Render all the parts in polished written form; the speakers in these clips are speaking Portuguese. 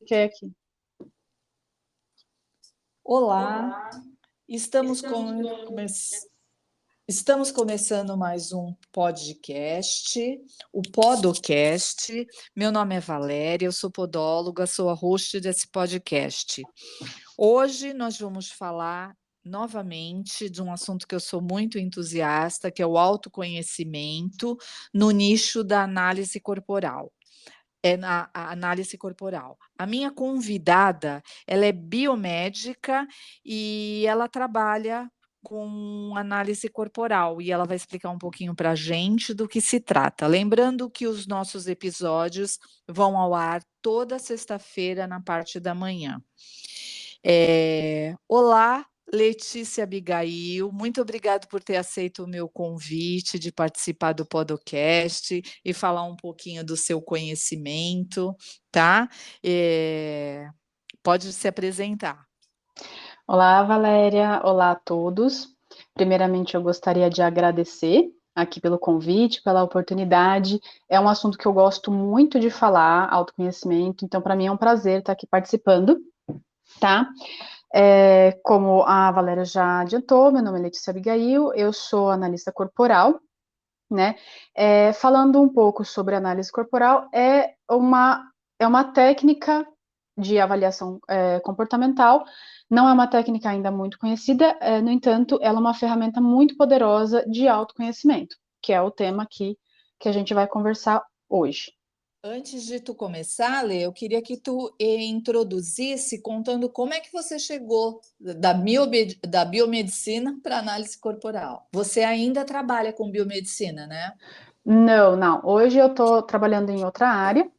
Fiquei aqui. Olá, estamos, estamos começando mais um podcast, o Podocast. Meu nome é Valéria, eu sou podóloga, sou a host desse podcast. Hoje nós vamos falar novamente de um assunto que eu sou muito entusiasta, que é o autoconhecimento no nicho da análise corporal. É na a análise corporal. A minha convidada, ela é biomédica e ela trabalha com análise corporal e ela vai explicar um pouquinho para a gente do que se trata. Lembrando que os nossos episódios vão ao ar toda sexta-feira na parte da manhã. Olá, Letícia Abigail, muito obrigado por ter aceito o meu convite de participar do podcast e falar um pouquinho do seu conhecimento, tá? Pode se apresentar. Olá, Valéria. Olá a todos. Primeiramente, eu gostaria de agradecer aqui pelo convite, pela oportunidade. É um assunto que eu gosto muito de falar, autoconhecimento, então para mim é um prazer estar aqui participando, tá? Como a Valéria já adiantou, meu nome é Letícia Abigail, eu sou analista corporal, né? Falando um pouco sobre análise corporal, é uma técnica de avaliação comportamental, não é uma técnica ainda muito conhecida, no entanto, ela é uma ferramenta muito poderosa de autoconhecimento, que é o tema aqui que a gente vai conversar hoje. Antes de tu começar, Lê, eu queria que tu introduzisse contando como é que você chegou da biomedicina para análise corporal. Você ainda trabalha com biomedicina, né? Não, não. Hoje eu estou trabalhando em outra área,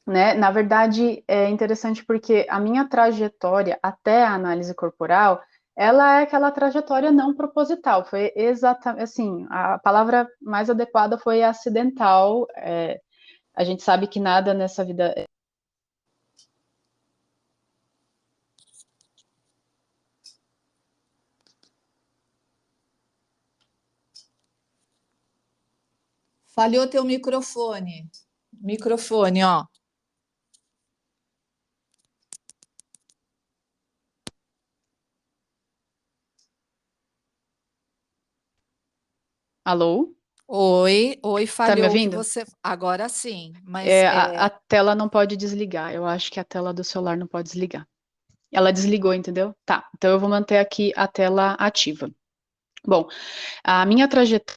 né? Na verdade, é interessante porque a minha trajetória até a análise corporal, ela é aquela trajetória não proposital. Foi exatamente assim, a palavra mais adequada foi acidental. A gente sabe que nada nessa vida. Falhou teu microfone. Microfone, ó. Alô? Oi, Tá me falhou que ouvindo? você. Agora sim, mas A tela não pode desligar. Eu acho que a tela do celular não pode desligar. Ela desligou, entendeu? Tá. Então eu vou manter aqui a tela ativa. Bom, a minha trajetória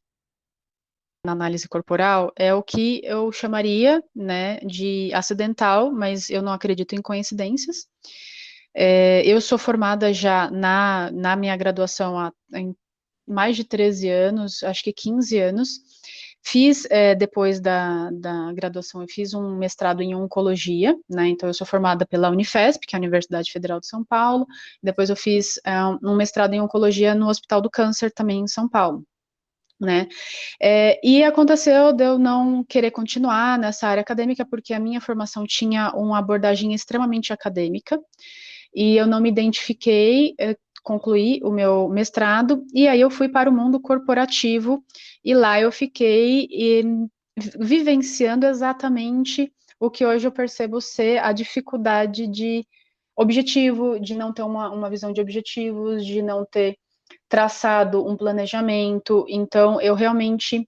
na análise corporal é o que eu chamaria, né, de acidental, mas eu não acredito em coincidências. Eu sou formada já na minha graduação em mais de 13 anos, acho que 15 anos. Fiz, depois da graduação, eu fiz um mestrado em oncologia, né? Então, eu sou formada pela Unifesp, que é a Universidade Federal de São Paulo. Depois, eu fiz um mestrado em oncologia no Hospital do Câncer, também em São Paulo, né? E aconteceu de eu não querer continuar nessa área acadêmica, porque a minha formação tinha uma abordagem extremamente acadêmica, e eu não me identifiquei, concluí o meu mestrado, e aí eu fui para o mundo corporativo, e lá eu fiquei vivenciando exatamente o que hoje eu percebo ser a dificuldade de objetivo, de não ter uma visão de objetivos, de não ter traçado um planejamento. Então, eu realmente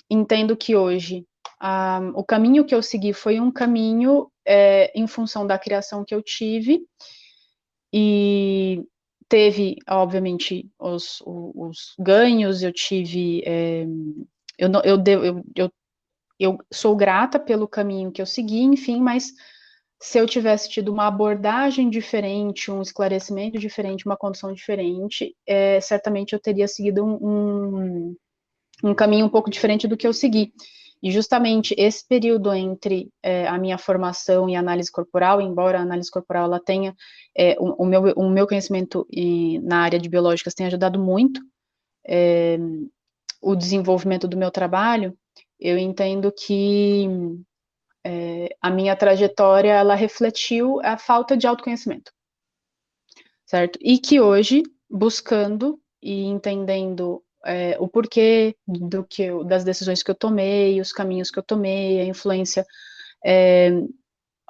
entendo que hoje o caminho que eu segui foi um caminho em função da criação que eu tive, e teve, obviamente, os ganhos, eu tive. Eu, não- eu sou grata pelo caminho que eu segui, enfim, mas se eu tivesse tido uma abordagem diferente, um esclarecimento diferente, uma condição diferente, certamente eu teria seguido um caminho um pouco diferente do que eu segui. E justamente esse período entre a minha formação e análise corporal, embora a análise corporal ela tenha, o meu conhecimento na área de biológicas tenha ajudado muito o desenvolvimento do meu trabalho, eu entendo que a minha trajetória, ela refletiu a falta de autoconhecimento, certo? E que hoje, buscando e entendendo o porquê das decisões que eu tomei, os caminhos que eu tomei, a influência,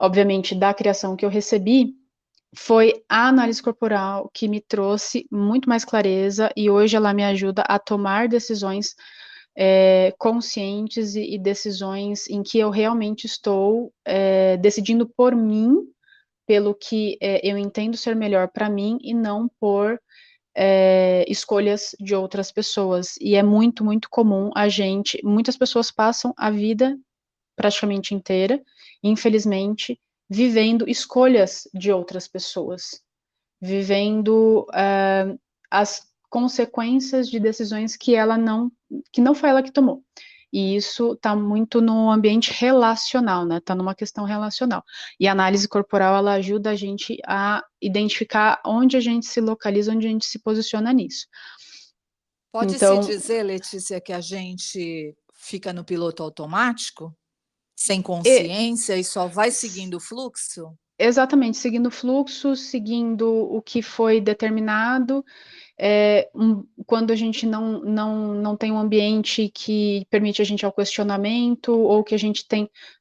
obviamente, da criação que eu recebi, foi a análise corporal que me trouxe muito mais clareza e hoje ela me ajuda a tomar decisões conscientes e decisões em que eu realmente estou decidindo por mim, pelo que eu entendo ser melhor para mim e não por escolhas de outras pessoas. E é muito, muito comum muitas pessoas passam a vida praticamente inteira, infelizmente, vivendo escolhas de outras pessoas, vivendo as consequências de decisões que não foi ela que tomou. E isso está muito no ambiente relacional, né? Está numa questão relacional. E a análise corporal, ela ajuda a gente a identificar onde a gente se localiza, onde a gente se posiciona nisso. Pode-se Então, dizer, Letícia, que a gente fica no piloto automático, sem consciência e só vai seguindo o fluxo? exatamente, seguindo o fluxo, seguindo o que foi determinado, quando a gente não tem um ambiente que permite a gente ao questionamento, ou que a gente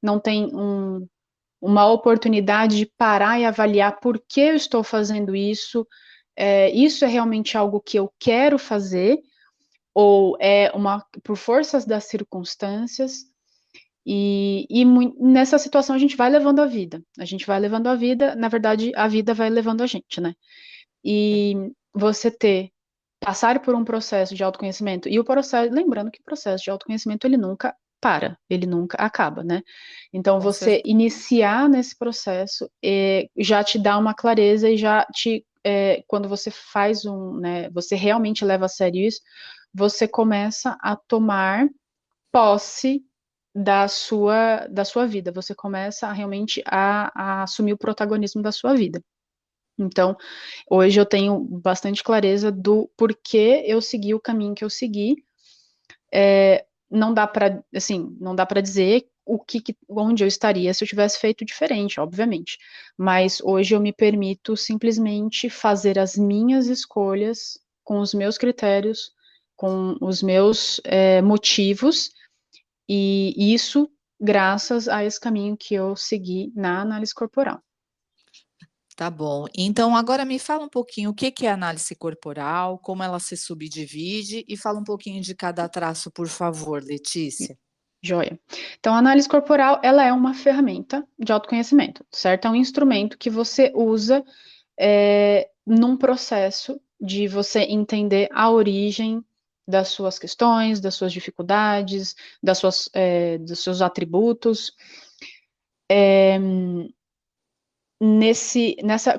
não tem uma oportunidade de parar e avaliar por que eu estou fazendo isso, isso é realmente algo que eu quero fazer, ou por forças das circunstâncias, nessa situação a gente vai levando a vida, na verdade, a vida vai levando a gente, né? É, E você passar por um processo de autoconhecimento, lembrando que o processo de autoconhecimento, ele nunca para, ele nunca acaba, né? Então, com você certeza. iniciar nesse processo já te dá uma clareza e quando você né, você realmente leva a sério isso, você começa a tomar posse da sua vida, você começa realmente a assumir o protagonismo da sua vida. Então, hoje eu tenho bastante clareza do porquê eu segui o caminho que eu segui. Não dá para, assim, não dá para dizer onde eu estaria se eu tivesse feito diferente, obviamente. Mas hoje eu me permito simplesmente fazer as minhas escolhas com os meus critérios, com os meus motivos, e isso graças a esse caminho que eu segui na análise corporal. Tá bom. Então, agora me fala um pouquinho o que que é análise corporal, como ela se subdivide e fala um pouquinho de cada traço, por favor, Letícia. Joia. Então, a análise corporal, ela é uma ferramenta de autoconhecimento, certo? É um instrumento que você usa num processo de você entender a origem das suas questões, das suas dificuldades, dos seus atributos.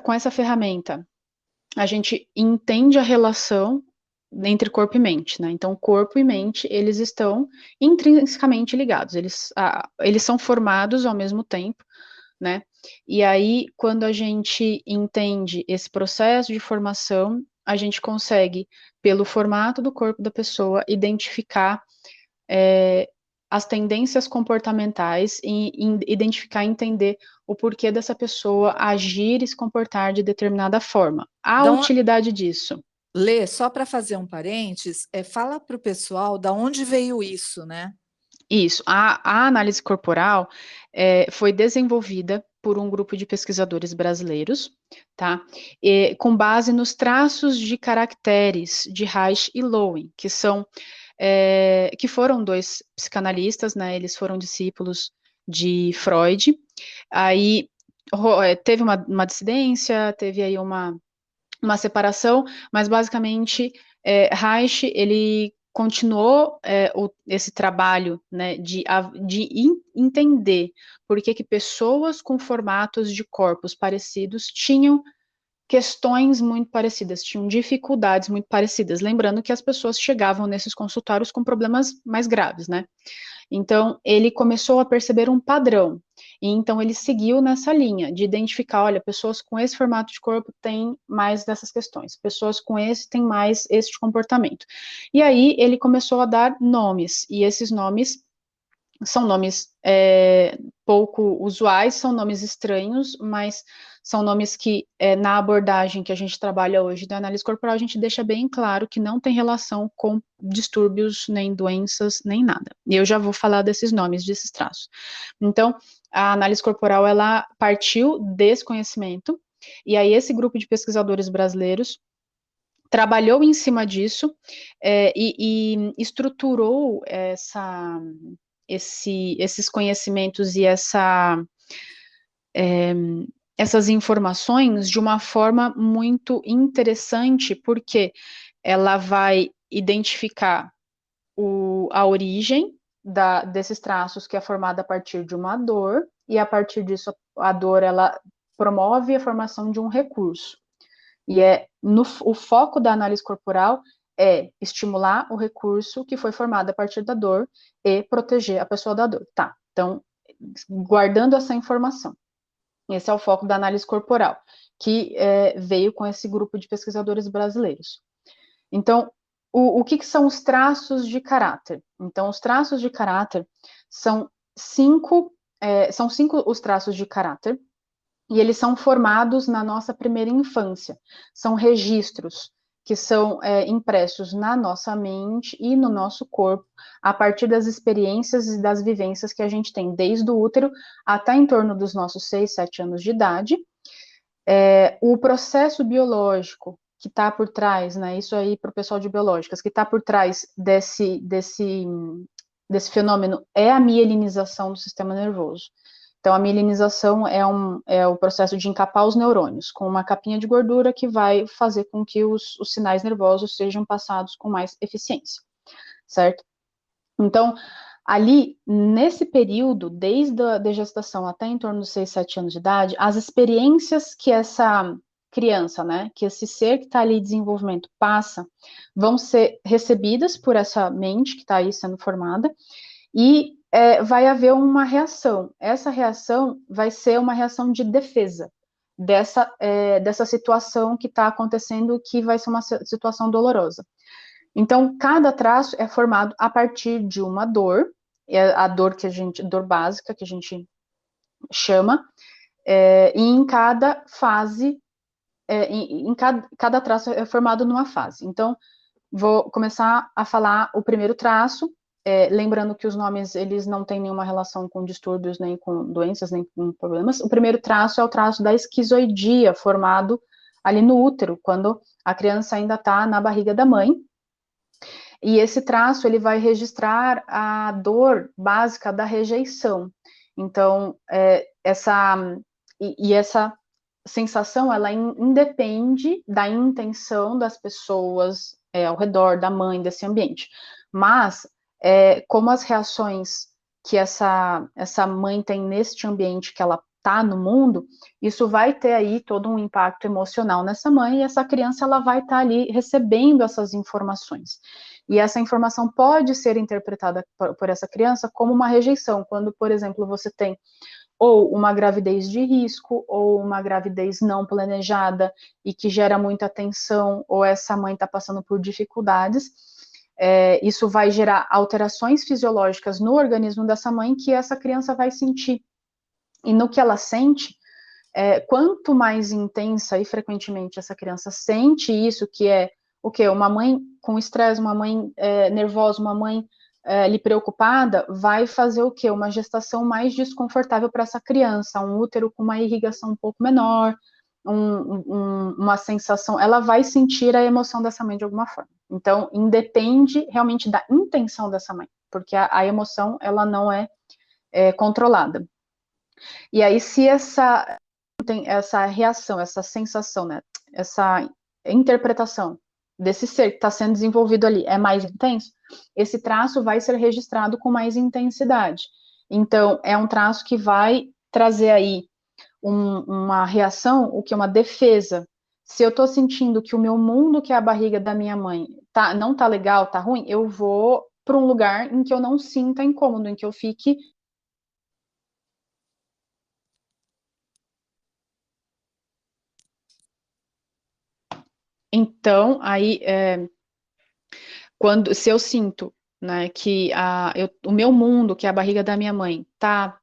Com essa ferramenta, a gente entende a relação entre corpo e mente, né? Então, corpo e mente, eles estão intrinsecamente ligados, eles são formados ao mesmo tempo, né? E aí, quando a gente entende esse processo de formação, a gente consegue, pelo formato do corpo da pessoa, identificar as tendências comportamentais e identificar e entender o porquê dessa pessoa agir e se comportar de determinada forma. A Dá um, utilidade disso. Lê, só para fazer um parênteses, fala para o pessoal da onde veio isso, né? Isso, a análise corporal foi desenvolvida por um grupo de pesquisadores brasileiros, tá? Com base nos traços de caracteres de Reich e Lowen, que foram dois psicanalistas, né? Eles foram discípulos de Freud. Aí teve uma dissidência, teve aí uma separação, mas basicamente Reich, ele continuou esse trabalho, né, entender por que pessoas com formatos de corpos parecidos tinham questões muito parecidas, tinham dificuldades muito parecidas, lembrando que as pessoas chegavam nesses consultórios com problemas mais graves, né? Então, ele começou a perceber um padrão, e então ele seguiu nessa linha de identificar, olha, pessoas com esse formato de corpo têm mais dessas questões, pessoas com esse têm mais esse comportamento. E aí ele começou a dar nomes, e esses nomes são nomes pouco usuais, são nomes estranhos, mas são nomes que, na abordagem que a gente trabalha hoje da análise corporal, a gente deixa bem claro que não tem relação com distúrbios, nem doenças, nem nada. E eu já vou falar desses nomes, desses traços. Então, a análise corporal, ela partiu desse conhecimento, e aí esse grupo de pesquisadores brasileiros trabalhou em cima disso e estruturou esses conhecimentos e essas informações de uma forma muito interessante, porque ela vai identificar a origem desses traços, que é formada a partir de uma dor, e a partir disso a dor ela promove a formação de um recurso. E o foco da análise corporal é estimular o recurso que foi formado a partir da dor e proteger a pessoa da dor. Tá, então, guardando essa informação, esse é o foco da análise corporal, que veio com esse grupo de pesquisadores brasileiros. Então, o que são os traços de caráter? Então, os traços de caráter são cinco os traços de caráter, e eles são formados na nossa primeira infância. São registros que são impressos na nossa mente e no nosso corpo, a partir das experiências e das vivências que a gente tem, desde o útero até em torno dos nossos 6, 7 anos de idade. O processo biológico que está por trás, né, isso aí para o pessoal de biológicas, que está por trás desse fenômeno é a mielinização do sistema nervoso. Então, a mielinização é o processo de encapar os neurônios com uma capinha de gordura que vai fazer com que os sinais nervosos sejam passados com mais eficiência, certo? Então, ali, nesse período, desde a gestação até em torno dos 6, 7 anos de idade, as experiências que essa criança, né, que esse ser que está ali em desenvolvimento passa, vão ser recebidas por essa mente que está aí sendo formada, e vai haver uma reação. Essa reação vai ser uma reação de defesa dessa situação que está acontecendo, que vai ser uma situação dolorosa. Então, cada traço é formado a partir de uma dor, a dor dor básica que a gente chama, e em cada fase, cada traço é formado numa fase. Então, vou começar a falar o primeiro traço, lembrando que os nomes, eles não têm nenhuma relação com distúrbios, nem com doenças, nem com problemas. O primeiro traço é o traço da esquizoidia, formado ali no útero, quando a criança ainda está na barriga da mãe. E esse traço, ele vai registrar a dor básica da rejeição. Então, essa sensação, ela independe da intenção das pessoas ao redor, da mãe, desse ambiente. Mas, como as reações que essa mãe tem neste ambiente que ela está no mundo, isso vai ter aí todo um impacto emocional nessa mãe, e essa criança, ela vai estar ali recebendo essas informações. E essa informação pode ser interpretada por essa criança como uma rejeição, quando, por exemplo, você tem ou uma gravidez de risco, ou uma gravidez não planejada e que gera muita tensão, ou essa mãe está passando por dificuldades, isso vai gerar alterações fisiológicas no organismo dessa mãe que essa criança vai sentir. E no que ela sente, quanto mais intensa e frequentemente essa criança sente isso, que é o quê? Uma mãe com estresse, uma mãe nervosa, uma mãe ali preocupada, vai fazer o quê? Uma gestação mais desconfortável para essa criança, um útero com uma irrigação um pouco menor, uma sensação, ela vai sentir a emoção dessa mãe de alguma forma. Então, independe realmente da intenção dessa mãe, porque a emoção, ela não é controlada. E aí, se tem essa reação, essa sensação, né, essa interpretação desse ser que está sendo desenvolvido ali é mais intenso, esse traço vai ser registrado com mais intensidade. Então, é um traço que vai trazer aí uma reação, o que é uma defesa. Se eu estou sentindo que o meu mundo, que é a barriga da minha mãe, não está legal, está ruim, eu vou para um lugar em que eu não sinta incômodo, em que eu fique. Então, aí, se eu sinto, né, que o meu mundo, que é a barriga da minha mãe, tá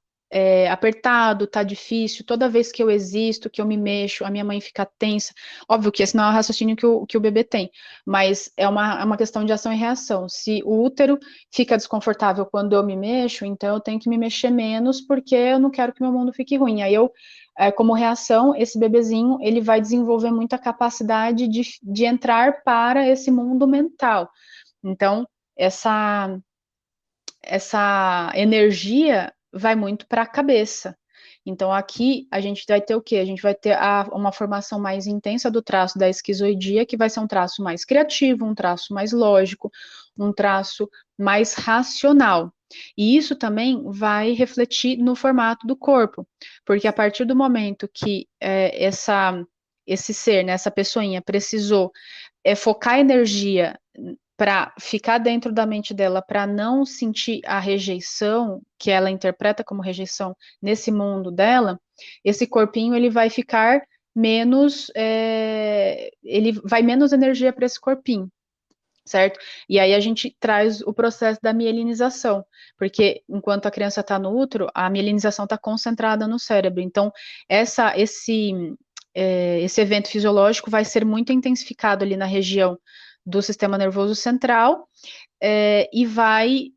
apertado, tá difícil, toda vez que eu existo, que eu me mexo, a minha mãe fica tensa. Óbvio que esse não é o raciocínio que o bebê tem, mas é uma questão de ação e reação. Se o útero fica desconfortável quando eu me mexo, então eu tenho que me mexer menos, porque eu não quero que meu mundo fique ruim. Aí como reação, esse bebezinho, ele vai desenvolver muita capacidade de entrar para esse mundo mental. Então, essa energia vai muito para a cabeça. Então, aqui a gente vai ter o quê? A gente vai ter uma formação mais intensa do traço da esquizoidia, que vai ser um traço mais criativo, um traço mais lógico, um traço mais racional. E isso também vai refletir no formato do corpo, porque a partir do momento que esse ser, né, essa pessoinha, precisou focar energia para ficar dentro da mente dela, para não sentir a rejeição que ela interpreta como rejeição nesse mundo dela, esse corpinho ele vai ficar menos, ele vai menos energia para esse corpinho, certo? E aí a gente traz o processo da mielinização, porque enquanto a criança está no útero, a mielinização está concentrada no cérebro. Então, esse evento fisiológico vai ser muito intensificado ali na região do sistema nervoso central, e vai,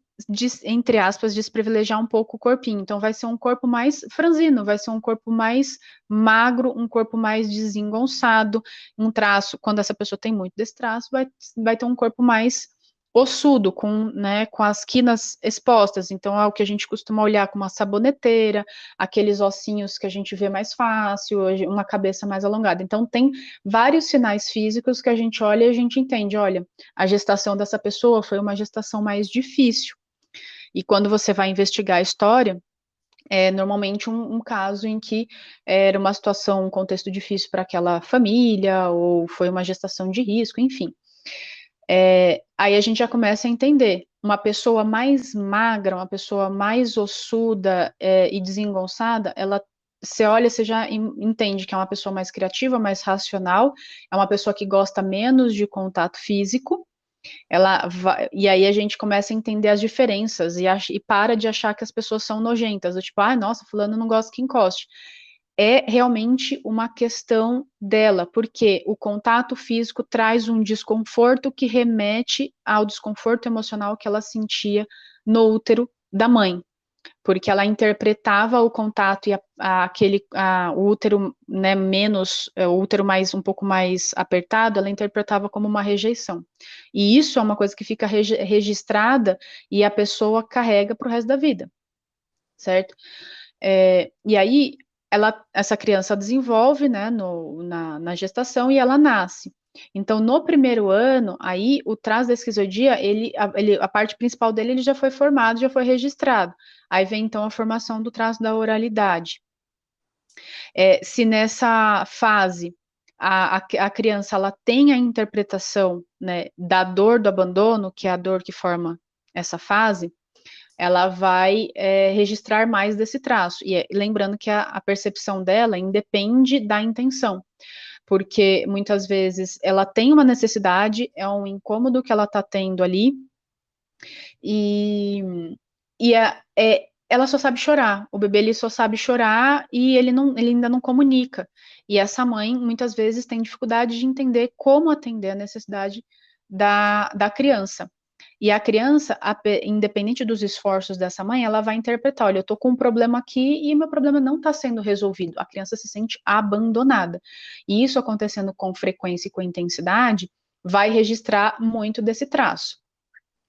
entre aspas, desprivilegiar um pouco o corpinho. Então, vai ser um corpo mais franzino, vai ser um corpo mais magro, um corpo mais desengonçado, um traço, quando essa pessoa tem muito desse traço, vai ter um corpo mais ossudo, né, com as quinas expostas. Então, é o que a gente costuma olhar com uma saboneteira, aqueles ossinhos que a gente vê mais fácil, uma cabeça mais alongada. Então, tem vários sinais físicos que a gente olha e a gente entende, olha, a gestação dessa pessoa foi uma gestação mais difícil. E quando você vai investigar a história, é normalmente um caso em que era uma situação, um contexto difícil para aquela família, ou foi uma gestação de risco, enfim. Aí a gente já começa a entender. Uma pessoa mais magra, uma pessoa mais ossuda e desengonçada, você olha, você já entende que é uma pessoa mais criativa, mais racional, é uma pessoa que gosta menos de contato físico, e aí a gente começa a entender as diferenças e para de achar que as pessoas são nojentas, do tipo, nossa, fulano não gosta que encoste. É realmente uma questão dela, porque o contato físico traz um desconforto que remete ao desconforto emocional que ela sentia no útero da mãe, porque ela interpretava o contato e o útero, né, o útero um pouco mais apertado, ela interpretava como uma rejeição. E isso é uma coisa que fica registrada e a pessoa carrega para o resto da vida, certo? E aí essa criança desenvolve, né, na gestação e ela nasce. Então, no primeiro ano, aí o traço da esquizoidia, a parte principal dele ele já foi formado, já foi registrado. Aí vem então a formação do traço da oralidade. Se nessa fase a criança ela tem a interpretação, né, da dor do abandono, que é a dor que forma essa fase, ela vai registrar mais desse traço. E lembrando que a percepção dela independe da intenção, porque muitas vezes ela tem uma necessidade, é um incômodo que ela está tendo ali, e ela só sabe chorar. O bebê ele só sabe chorar e ele ainda não comunica. E essa mãe muitas vezes tem dificuldade de entender como atender a necessidade da criança. E a criança, independente dos esforços dessa mãe, ela vai interpretar: olha, eu tô com um problema aqui e meu problema não está sendo resolvido. A criança se sente abandonada. E isso acontecendo com frequência e com intensidade, vai registrar muito desse traço,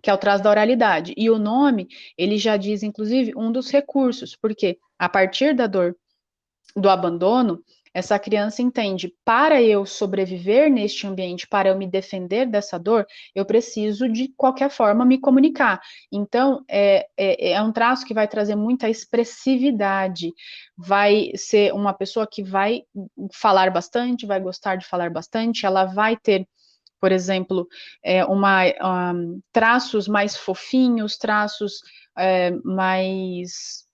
que é o traço da oralidade. E o nome, ele já diz, inclusive, um dos recursos, porque a partir da dor do abandono, essa criança entende, para eu sobreviver neste ambiente, para eu me defender dessa dor, eu preciso de qualquer forma me comunicar. Então, é um traço que vai trazer muita expressividade, vai ser uma pessoa que vai falar bastante, vai gostar de falar bastante, ela vai ter, por exemplo, traços mais fofinhos, traços mais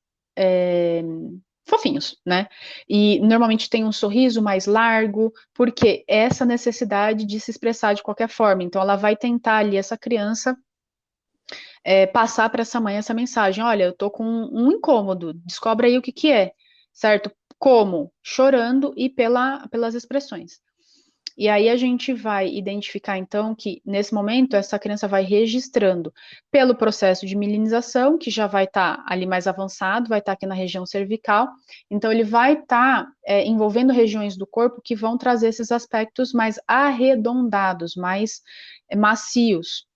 fofinhos, né? E normalmente tem um sorriso mais largo, porque essa necessidade de se expressar de qualquer forma. Então, ela vai tentar ali, essa criança, passar para essa mãe essa mensagem: olha, eu tô com um incômodo, descobre aí o que que é, certo? Como? Chorando e pelas expressões. E aí a gente vai identificar, então, que nesse momento essa criança vai registrando pelo processo de milinização, que já vai estar ali mais avançado, vai estar aqui na região cervical, então ele vai estar envolvendo regiões do corpo que vão trazer esses aspectos mais arredondados, mais macios.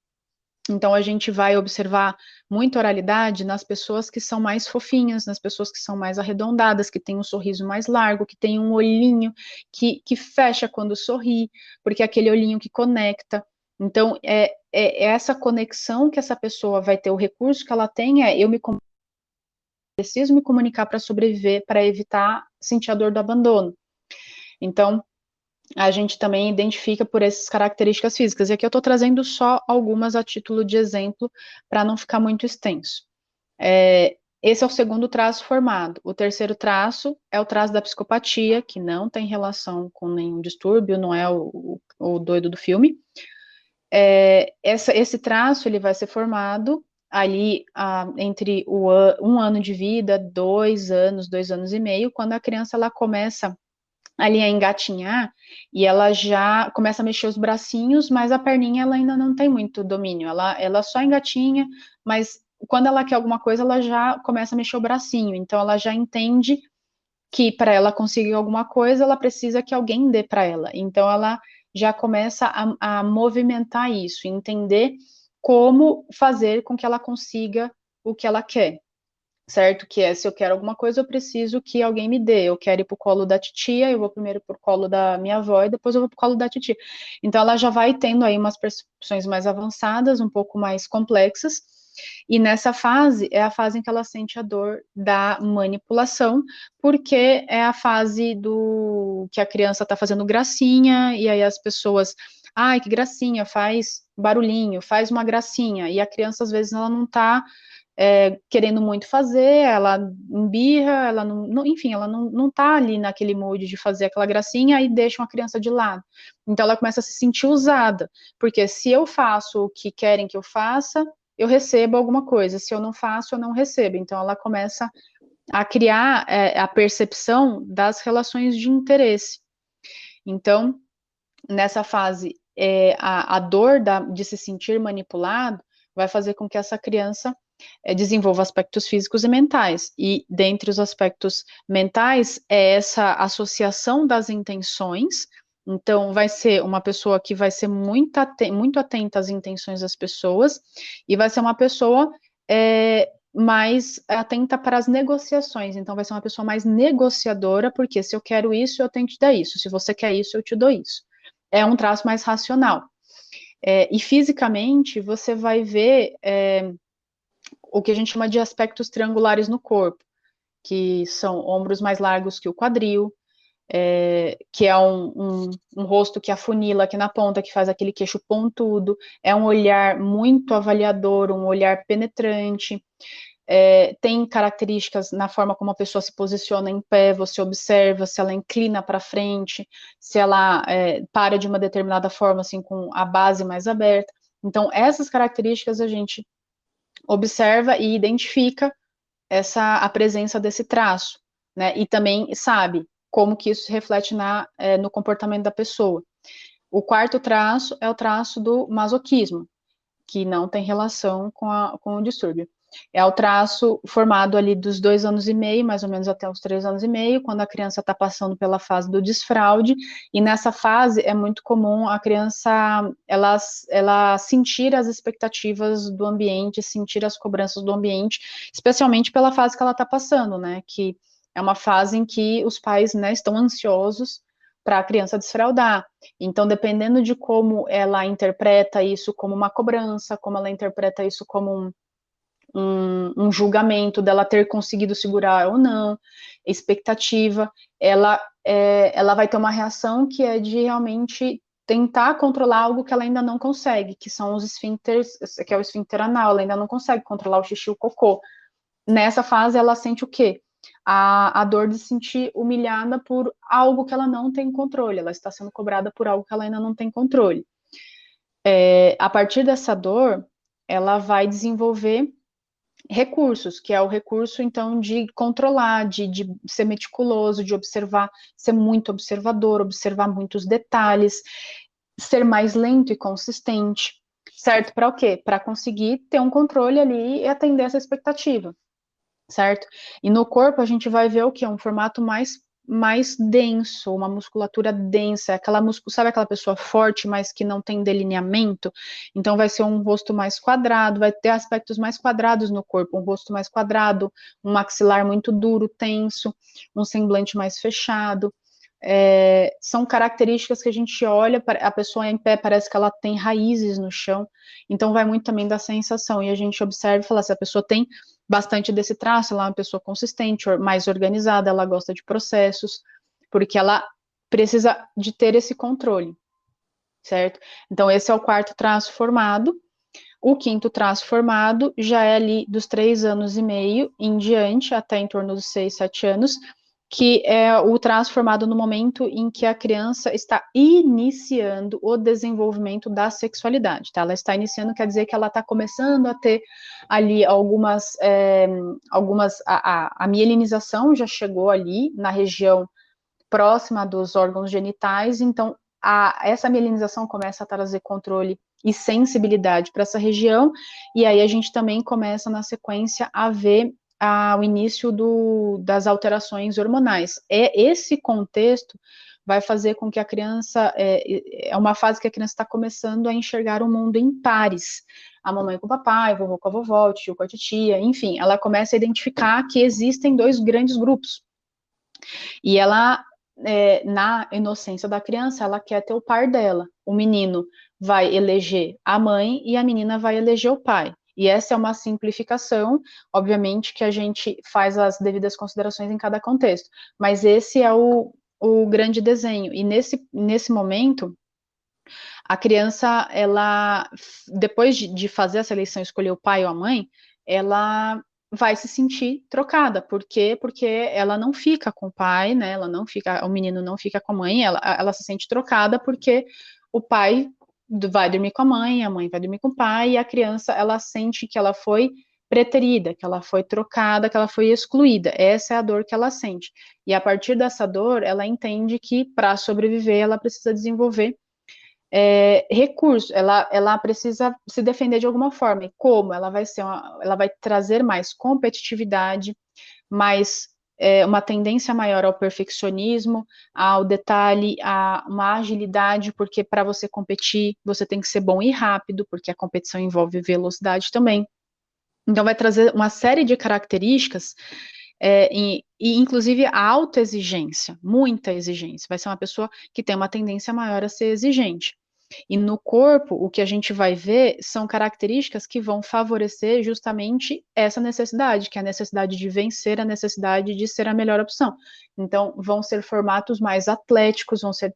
Então, a gente vai observar muita oralidade nas pessoas que são mais fofinhas, nas pessoas que são mais arredondadas, que têm um sorriso mais largo, que tem um olhinho que fecha quando sorri, porque é aquele olhinho que conecta. Então, é essa conexão que essa pessoa vai ter, o recurso que ela tem preciso me comunicar para sobreviver, para evitar sentir a dor do abandono. Então, a gente também identifica por essas características físicas. E aqui eu estou trazendo só algumas a título de exemplo, para não ficar muito extenso. Esse é o segundo traço formado. O terceiro traço é o traço da psicopatia, que não tem relação com nenhum distúrbio, não é o doido do filme. Esse traço ele vai ser formado ali entre um ano de vida, 2 anos e meio, quando a criança ela começa ali a engatinhar e ela já começa a mexer os bracinhos, mas a perninha ela ainda não tem muito domínio, ela só engatinha, mas quando ela quer alguma coisa, ela já começa a mexer o bracinho, então ela já entende que para ela conseguir alguma coisa, ela precisa que alguém dê para ela, então ela já começa a movimentar isso, entender como fazer com que ela consiga o que ela quer, certo? Que se eu quero alguma coisa, eu preciso que alguém me dê. Eu quero ir pro colo da titia, eu vou primeiro pro colo da minha avó e depois eu vou pro colo da titia. Então ela já vai tendo aí umas percepções mais avançadas, um pouco mais complexas. E nessa fase é a fase em que ela sente a dor da manipulação, porque é a fase do que a criança está fazendo gracinha e aí as pessoas, ai, que gracinha, faz barulhinho, faz uma gracinha. E a criança às vezes ela não está querendo muito fazer, ela embirra, ela enfim, ela não tá ali naquele mood de fazer aquela gracinha e deixa uma criança de lado. Então ela começa a se sentir usada, porque se eu faço o que querem que eu faça, eu recebo alguma coisa, se eu não faço, eu não recebo. Então ela começa a criar a percepção das relações de interesse. Então, nessa fase, a dor de se sentir manipulado vai fazer com que essa criança desenvolva aspectos físicos e mentais. E dentre os aspectos mentais é essa associação das intenções. Então, vai ser uma pessoa que vai ser muito atenta às intenções das pessoas e vai ser uma pessoa mais atenta para as negociações. Então, vai ser uma pessoa mais negociadora, porque se eu quero isso, eu tenho que te dar isso. Se você quer isso, eu te dou isso. É um traço mais racional. E fisicamente, você vai ver o que a gente chama de aspectos triangulares no corpo, que são ombros mais largos que o quadril, que é um rosto que afunila aqui na ponta, que faz aquele queixo pontudo, é um olhar muito avaliador, um olhar penetrante, tem características na forma como a pessoa se posiciona em pé, você observa se ela inclina para frente, se ela para de uma determinada forma, assim, com a base mais aberta. Então, essas características a gente observa e identifica a presença desse traço, né? E também sabe como que isso se reflete no comportamento da pessoa. O quarto traço é o traço do masoquismo, que não tem relação com o distúrbio. É o traço formado ali dos 2 anos e meio, mais ou menos até os 3 anos e meio, quando a criança está passando pela fase do desfraude, e nessa fase é muito comum a criança, ela sentir as expectativas do ambiente, sentir as cobranças do ambiente, especialmente pela fase que ela está passando, né, que é uma fase em que os pais, né, estão ansiosos para a criança desfraudar. Então, dependendo de como ela interpreta isso como uma cobrança, como ela interpreta isso como um julgamento dela ter conseguido segurar ou não, expectativa, ela vai ter uma reação que é de realmente tentar controlar algo que ela ainda não consegue, que são os esfíncteres, que é o esfíncter anal, ela ainda não consegue controlar o xixi e o cocô. Nessa fase, ela sente o quê? A dor de se sentir humilhada por algo que ela não tem controle, ela está sendo cobrada por algo que ela ainda não tem controle. A partir dessa dor, ela vai desenvolver recursos, que é o recurso, então, de controlar, de ser meticuloso, de observar, ser muito observador, observar muitos detalhes, ser mais lento e consistente, certo? Para o quê? Para conseguir ter um controle ali e atender essa expectativa, certo? E no corpo a gente vai ver o quê? Um formato mais denso, uma musculatura densa, sabe aquela pessoa forte, mas que não tem delineamento? Então vai ser um rosto mais quadrado, vai ter aspectos mais quadrados no corpo, um rosto mais quadrado, um maxilar muito duro, tenso, um semblante mais fechado. São características que a gente olha, a pessoa em pé parece que ela tem raízes no chão, então vai muito também da sensação, e a gente observa e fala, se a pessoa tem bastante desse traço, ela é uma pessoa consistente, mais organizada, ela gosta de processos, porque ela precisa de ter esse controle, certo? Então, esse é o quarto traço formado. O quinto traço formado já é ali dos 3 anos e meio em diante, até em torno dos 6, 7 anos, que é o traço formado no momento em que a criança está iniciando o desenvolvimento da sexualidade, tá? Ela está iniciando, quer dizer que ela está começando a ter ali a mielinização já chegou ali na região próxima dos órgãos genitais, então essa mielinização começa a trazer controle e sensibilidade para essa região, e aí a gente também começa na sequência a ver o início das alterações hormonais. Esse contexto vai fazer com que a criança, é uma fase que a criança está começando a enxergar o mundo em pares, a mamãe com o papai, o vovô com a vovó, o tio com a titia, enfim, ela começa a identificar que existem dois grandes grupos, e ela, na inocência da criança, ela quer ter o par dela. O menino vai eleger a mãe e a menina vai eleger o pai. E essa é uma simplificação, obviamente que a gente faz as devidas considerações em cada contexto, mas esse é o grande desenho. E nesse momento, a criança, ela, depois de fazer essa eleição, escolher o pai ou a mãe, ela vai se sentir trocada. Por quê? Porque ela não fica com o pai, né? Ela não fica, o menino não fica com a mãe, ela se sente trocada porque o pai vai dormir com a mãe vai dormir com o pai, e a criança, ela sente que ela foi preterida, que ela foi trocada, que ela foi excluída. Essa é a dor que ela sente. E a partir dessa dor, ela entende que para sobreviver, ela precisa desenvolver recurso, ela precisa se defender de alguma forma. E como? Ela vai trazer mais competitividade, mais uma tendência maior ao perfeccionismo, ao detalhe, a uma agilidade, porque para você competir, você tem que ser bom e rápido, porque a competição envolve velocidade também. Então, vai trazer uma série de características, e inclusive a autoexigência, muita exigência. Vai ser uma pessoa que tem uma tendência maior a ser exigente. E no corpo, o que a gente vai ver são características que vão favorecer justamente essa necessidade, que é a necessidade de vencer, a necessidade de ser a melhor opção. Então, vão ser formatos mais atléticos, vão ser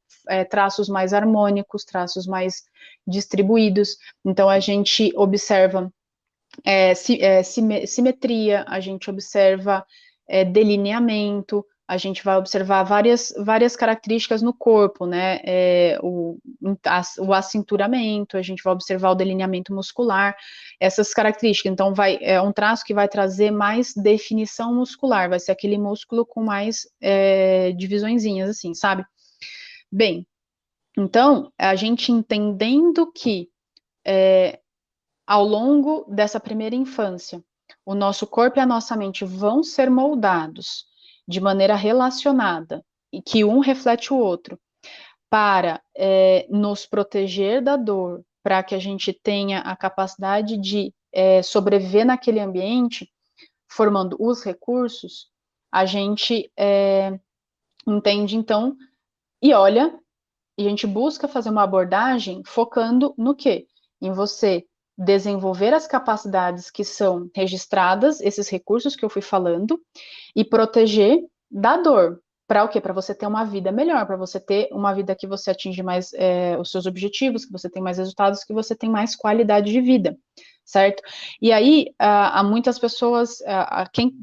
traços mais harmônicos, traços mais distribuídos. Então, a gente observa simetria, a gente observa delineamento, a gente vai observar várias características no corpo, né? O acinturamento, a gente vai observar o delineamento muscular, essas características. Então, é um traço que vai trazer mais definição muscular, vai ser aquele músculo com mais divisõezinhas, assim, sabe? Bem, então, a gente entendendo que ao longo dessa primeira infância, o nosso corpo e a nossa mente vão ser moldados de maneira relacionada, e que um reflete o outro, para nos proteger da dor, para que a gente tenha a capacidade de sobreviver naquele ambiente, formando os recursos, a gente entende então e olha, e a gente busca fazer uma abordagem focando no quê? Em você desenvolver as capacidades que são registradas, esses recursos que eu fui falando, e proteger da dor. Para o quê? Para você ter uma vida melhor, para você ter uma vida que você atinge mais os seus objetivos, que você tem mais resultados, que você tem mais qualidade de vida, certo? E aí, há muitas pessoas,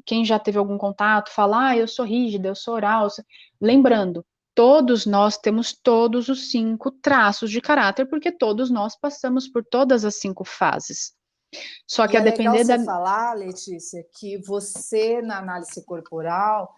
quem já teve algum contato, fala, eu sou rígida, eu sou oral, lembrando, todos nós temos todos os 5 traços de caráter, porque todos nós passamos por todas as 5 fases. Só que E a é legal depender da... você falar, Letícia, que você, na análise corporal,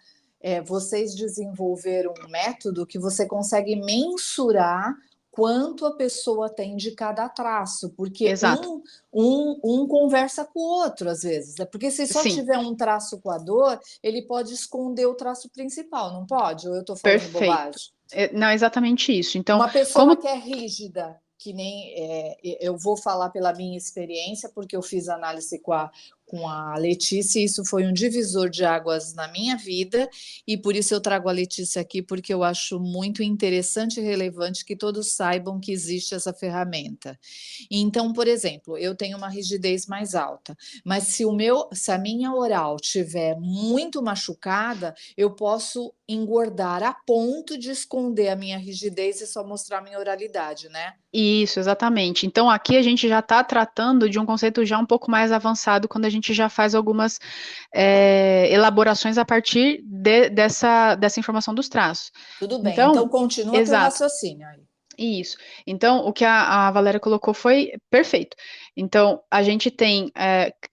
vocês desenvolveram um método que você consegue mensurar quanto a pessoa tem de cada traço, porque Exato. um conversa com o outro, às vezes. É porque se só Sim, tiver um traço com a dor, ele pode esconder o traço principal, não pode? Ou eu estou falando perfeito. bobagem? Não, é exatamente isso. Então, Uma pessoa como... que é rígida, que nem eu vou falar pela minha experiência, porque eu fiz análise com a Letícia, e isso foi um divisor de águas na minha vida, e por isso eu trago a Letícia aqui, porque eu acho muito interessante e relevante que todos saibam que existe essa ferramenta. Então, por exemplo, eu tenho uma rigidez mais alta, mas se a minha oral tiver muito machucada, eu posso engordar a ponto de esconder a minha rigidez e só mostrar a minha oralidade, né? Isso, exatamente. Então, aqui a gente já está tratando de um conceito já um pouco mais avançado, quando a gente já faz algumas elaborações a partir dessa informação dos traços. Tudo bem, então Então, continua teu exato. raciocínio aí. Isso. Então, o que a Valéria colocou foi perfeito. Então, a gente tem,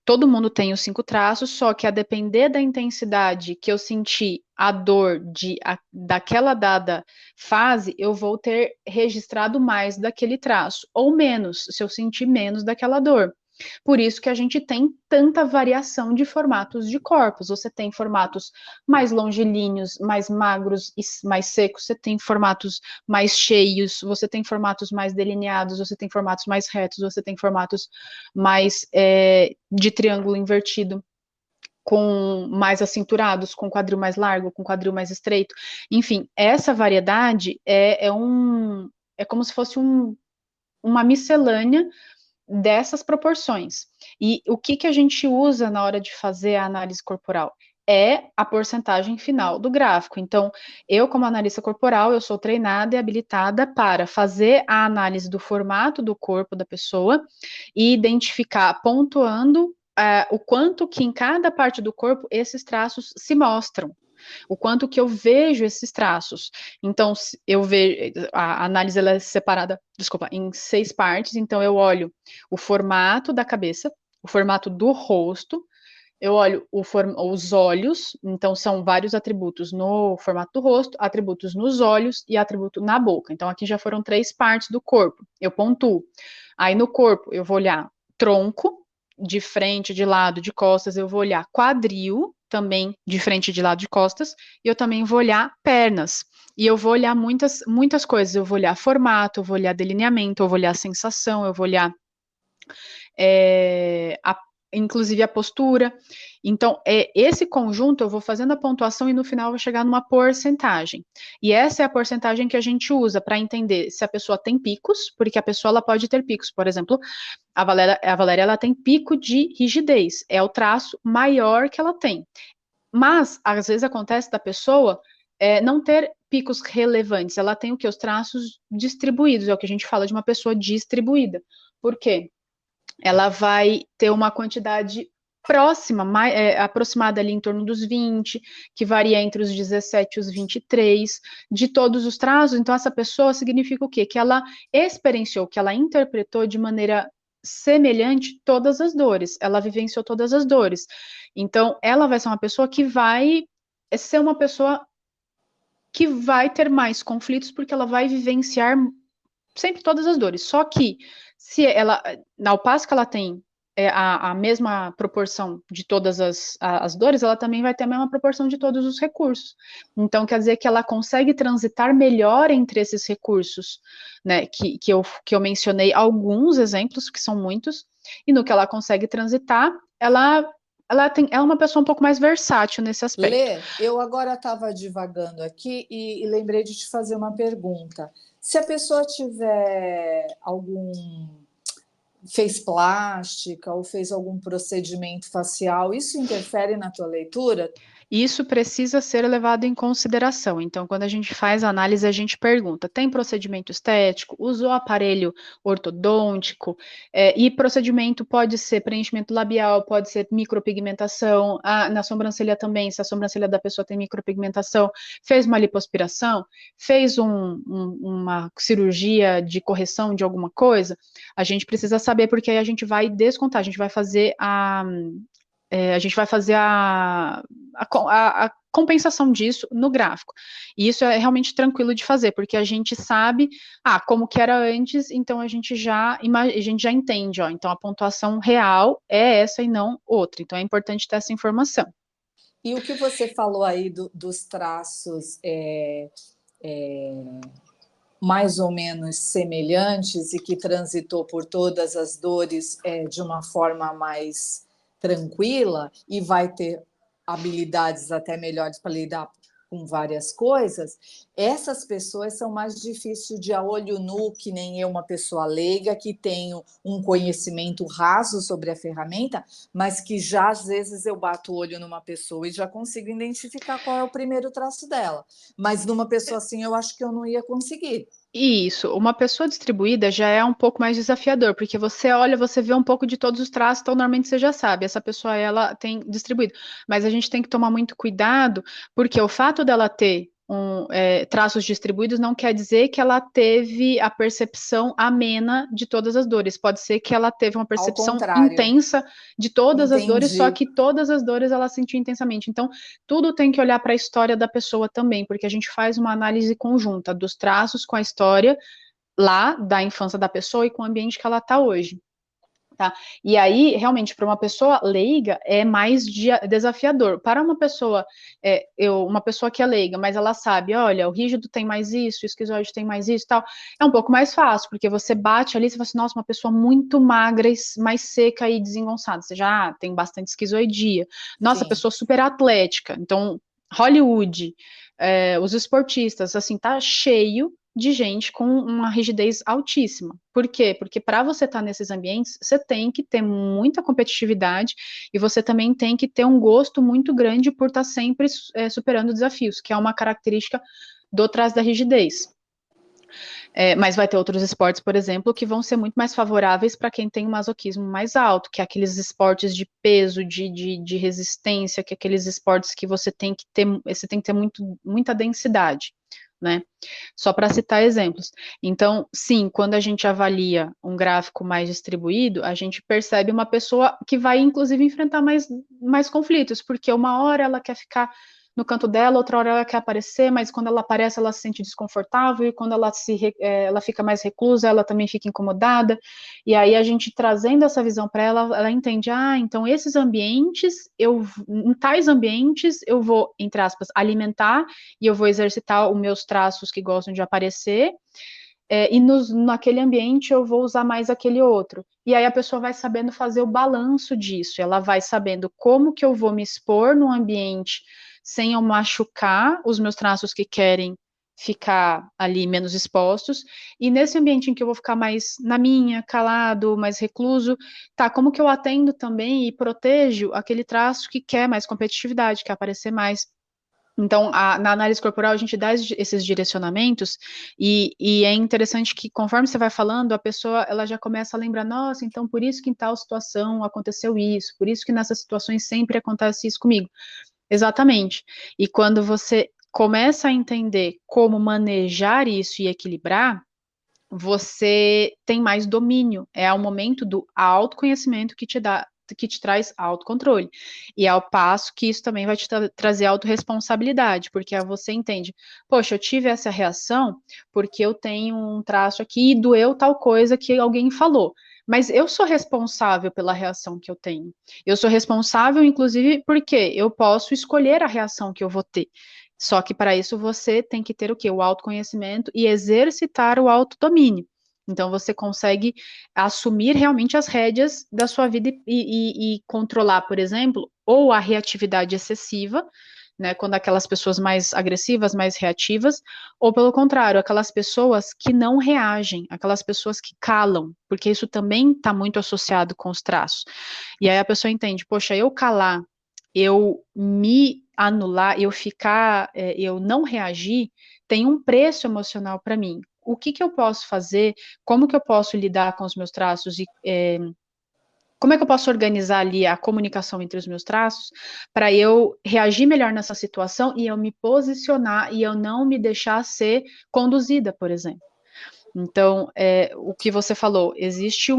todo mundo tem os 5 traços, só que a depender da intensidade que eu senti a dor daquela dada fase, eu vou ter registrado mais daquele traço, ou menos, se eu sentir menos daquela dor. Por isso que a gente tem tanta variação de formatos de corpos. Você tem formatos mais longilíneos, mais magros e mais secos, você tem formatos mais cheios, você tem formatos mais delineados, você tem formatos mais retos, você tem formatos mais de triângulo invertido, com mais acinturados, com quadril mais largo, com quadril mais estreito. Enfim, essa variedade é como se fosse uma miscelânea dessas proporções. E o que a gente usa na hora de fazer a análise corporal? É a porcentagem final do gráfico. Então, eu, como analista corporal, eu sou treinada e habilitada para fazer a análise do formato do corpo da pessoa e identificar, pontuando o quanto que em cada parte do corpo esses traços se mostram, o quanto que eu vejo esses traços. Então, eu vejo, a análise ela é separada, desculpa, em 6 partes. Então, eu olho o formato da cabeça, o formato do rosto, eu olho os olhos, então são vários atributos no formato do rosto, atributos nos olhos e atributo na boca. Então, aqui já foram 3 partes do corpo. Eu pontuo. Aí no corpo, eu vou olhar tronco, de frente, de lado, de costas, eu vou olhar quadril, também de frente, de lado, de costas, e eu também vou olhar pernas. E eu vou olhar muitas, muitas coisas. Eu vou olhar formato, eu vou olhar delineamento, eu vou olhar sensação, eu vou olhar inclusive a postura. Então, esse conjunto eu vou fazendo a pontuação e no final eu vou chegar numa porcentagem. E essa é a porcentagem que a gente usa para entender se a pessoa tem picos, porque a pessoa ela pode ter picos. Por exemplo, a Valéria ela tem pico de rigidez, é o traço maior que ela tem. Mas, às vezes acontece da pessoa não ter picos relevantes, ela tem o que? Os traços distribuídos, é o que a gente fala de uma pessoa distribuída. Por quê? Ela vai ter uma quantidade próxima, aproximada ali em torno dos 20, que varia entre os 17 e os 23, de todos os traços. Então, essa pessoa significa o quê? Que ela experienciou, que ela interpretou de maneira semelhante todas as dores, ela vivenciou todas as dores. Então, ela vai ser uma pessoa que vai ser uma pessoa que vai ter mais conflitos, porque ela vai vivenciar sempre todas as dores. Só que se ela, ao passo que ela tem a mesma proporção de todas as dores, ela também vai ter a mesma proporção de todos os recursos. Então, quer dizer que ela consegue transitar melhor entre esses recursos, né? Que eu mencionei alguns exemplos, que são muitos, e no que ela consegue transitar, ela é uma pessoa um pouco mais versátil nesse aspecto. Lê, eu agora estava divagando aqui e lembrei de te fazer uma pergunta. Se a pessoa tiver fez plástica ou fez algum procedimento facial, isso interfere na tua leitura? Isso precisa ser levado em consideração. Então, quando a gente faz a análise, a gente pergunta: tem procedimento estético? Usou aparelho ortodôntico? E procedimento pode ser preenchimento labial, pode ser micropigmentação, na sobrancelha também, se a sobrancelha da pessoa tem micropigmentação, fez uma lipoaspiração, fez uma cirurgia de correção de alguma coisa, a gente precisa saber, porque aí a gente vai descontar, a gente vai fazer a compensação disso no gráfico. E isso é realmente tranquilo de fazer, porque a gente sabe, como que era antes, então a gente já entende, ó, então a pontuação real é essa e não outra. Então é importante ter essa informação. E o que você falou aí dos traços mais ou menos semelhantes e que transitou por todas as dores de uma forma mais tranquila e vai ter habilidades até melhores para lidar com várias coisas, essas pessoas são mais difíceis de a olho nu, que nem eu, uma pessoa leiga, que tenho um conhecimento raso sobre a ferramenta, mas que já às vezes eu bato o olho numa pessoa e já consigo identificar qual é o primeiro traço dela. Mas numa pessoa assim eu acho que eu não ia conseguir. Isso, uma pessoa distribuída já é um pouco mais desafiador, porque você olha, você vê um pouco de todos os traços, então normalmente você já sabe, essa pessoa ela tem distribuído. Mas a gente tem que tomar muito cuidado, porque o fato dela ter traços distribuídos não quer dizer que ela teve a percepção amena de todas as dores. Pode ser que ela teve uma Ao percepção contrário, intensa de todas as dores, só entendi. que todas as dores ela sentiu intensamente. Então, tudo tem que olhar para a história da pessoa também, porque a gente faz uma análise conjunta dos traços com a história lá da infância da pessoa e com o ambiente que ela está hoje. Tá? E aí, realmente, para uma pessoa leiga é mais desafiador. Para uma pessoa, uma pessoa que é leiga, mas ela sabe, olha, o rígido tem mais isso, o esquizoide tem mais isso, tal, é um pouco mais fácil, porque você bate ali, você fala assim, nossa, uma pessoa muito magra, mais seca e desengonçada, você já tem bastante esquizoidia. Nossa, Sim. pessoa super atlética. Então, Hollywood, os esportistas, assim, tá cheio de gente com uma rigidez altíssima. Por quê? Porque para você estar nesses ambientes, você tem que ter muita competitividade e você também tem que ter um gosto muito grande por estar sempre superando desafios, que é uma característica do trás da rigidez. Mas vai ter outros esportes, por exemplo, que vão ser muito mais favoráveis para quem tem um masoquismo mais alto, que é aqueles esportes de peso, de resistência, que é aqueles esportes que você tem que ter muita densidade, né? Só para citar exemplos. Então, sim, quando a gente avalia um gráfico mais distribuído, a gente percebe uma pessoa que vai, inclusive, enfrentar mais conflitos, porque uma hora ela quer ficar no canto dela, outra hora ela quer aparecer, mas quando ela aparece ela se sente desconfortável, e quando ela fica mais reclusa, ela também fica incomodada, e aí a gente trazendo essa visão para ela, ela entende, então esses ambientes, em tais ambientes, eu vou, entre aspas, alimentar, e eu vou exercitar os meus traços que gostam de aparecer, e naquele ambiente eu vou usar mais aquele outro. E aí a pessoa vai sabendo fazer o balanço disso, ela vai sabendo como que eu vou me expor no ambiente sem eu machucar os meus traços que querem ficar ali menos expostos, e nesse ambiente em que eu vou ficar mais na minha, calado, mais recluso, como que eu atendo também e protejo aquele traço que quer mais competitividade, quer aparecer mais. Então, na análise corporal, a gente dá esses direcionamentos e é interessante que, conforme você vai falando, a pessoa ela já começa a lembrar, nossa, então por isso que em tal situação aconteceu isso, por isso que nessas situações sempre acontece isso comigo. Exatamente. E quando você começa a entender como manejar isso e equilibrar, você tem mais domínio. É o momento do autoconhecimento que te traz autocontrole. E ao passo que isso também vai te trazer autorresponsabilidade, porque aí você entende, poxa, eu tive essa reação porque eu tenho um traço aqui e doeu tal coisa que alguém falou. Mas eu sou responsável pela reação que eu tenho. Eu sou responsável, inclusive, porque eu posso escolher a reação que eu vou ter. Só que para isso você tem que ter o quê? O autoconhecimento e exercitar o autodomínio. Então você consegue assumir realmente as rédeas da sua vida e controlar, por exemplo, ou a reatividade excessiva, né, quando aquelas pessoas mais agressivas, mais reativas, ou pelo contrário, aquelas pessoas que não reagem, aquelas pessoas que calam, porque isso também está muito associado com os traços. E aí a pessoa entende, poxa, eu calar, eu me anular, eu ficar, eu não reagir, tem um preço emocional para mim. O que eu posso fazer? Como que eu posso lidar com os meus traços e como é que eu posso organizar ali a comunicação entre os meus traços para eu reagir melhor nessa situação e eu me posicionar e eu não me deixar ser conduzida, por exemplo. Então, o que você falou, existe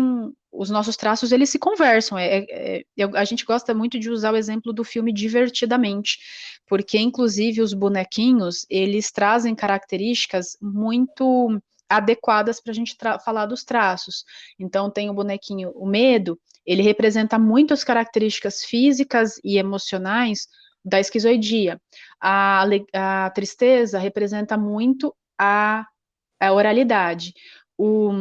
os nossos traços, eles se conversam. A gente gosta muito de usar o exemplo do filme Divertidamente, porque, inclusive, os bonequinhos, eles trazem características muito adequadas para a gente falar dos traços. Então, tem o bonequinho, o medo, ele representa muitas características físicas e emocionais da esquizoidia. A tristeza representa muito a oralidade. O,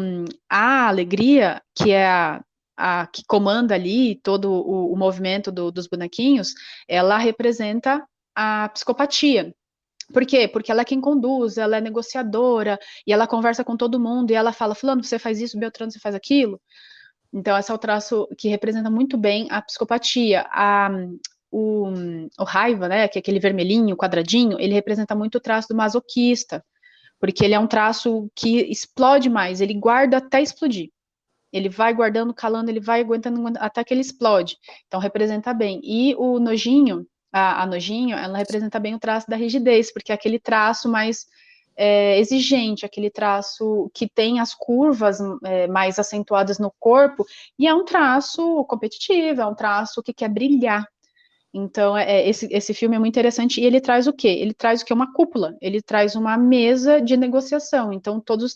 a alegria, que é a que comanda ali todo o movimento dos bonequinhos, ela representa a psicopatia. Por quê? Porque ela é quem conduz, ela é negociadora, e ela conversa com todo mundo, e ela fala, fulano, você faz isso, Beltrano, você faz aquilo. Então, esse é o traço que representa muito bem a psicopatia. O, o raiva, né, que é aquele vermelhinho, quadradinho, ele representa muito o traço do masoquista, porque ele é um traço que explode mais, ele guarda até explodir. Ele vai guardando, calando, ele vai aguentando até que ele explode. Então, representa bem. E o nojinho, a nojinho, ela representa bem o traço da rigidez, porque é aquele traço mais exigente, aquele traço que tem as curvas mais acentuadas no corpo, e é um traço competitivo, é um traço que quer brilhar. Então, esse filme é muito interessante, e ele traz o quê? Ele traz o quê? Uma cúpula, ele traz uma mesa de negociação, então todos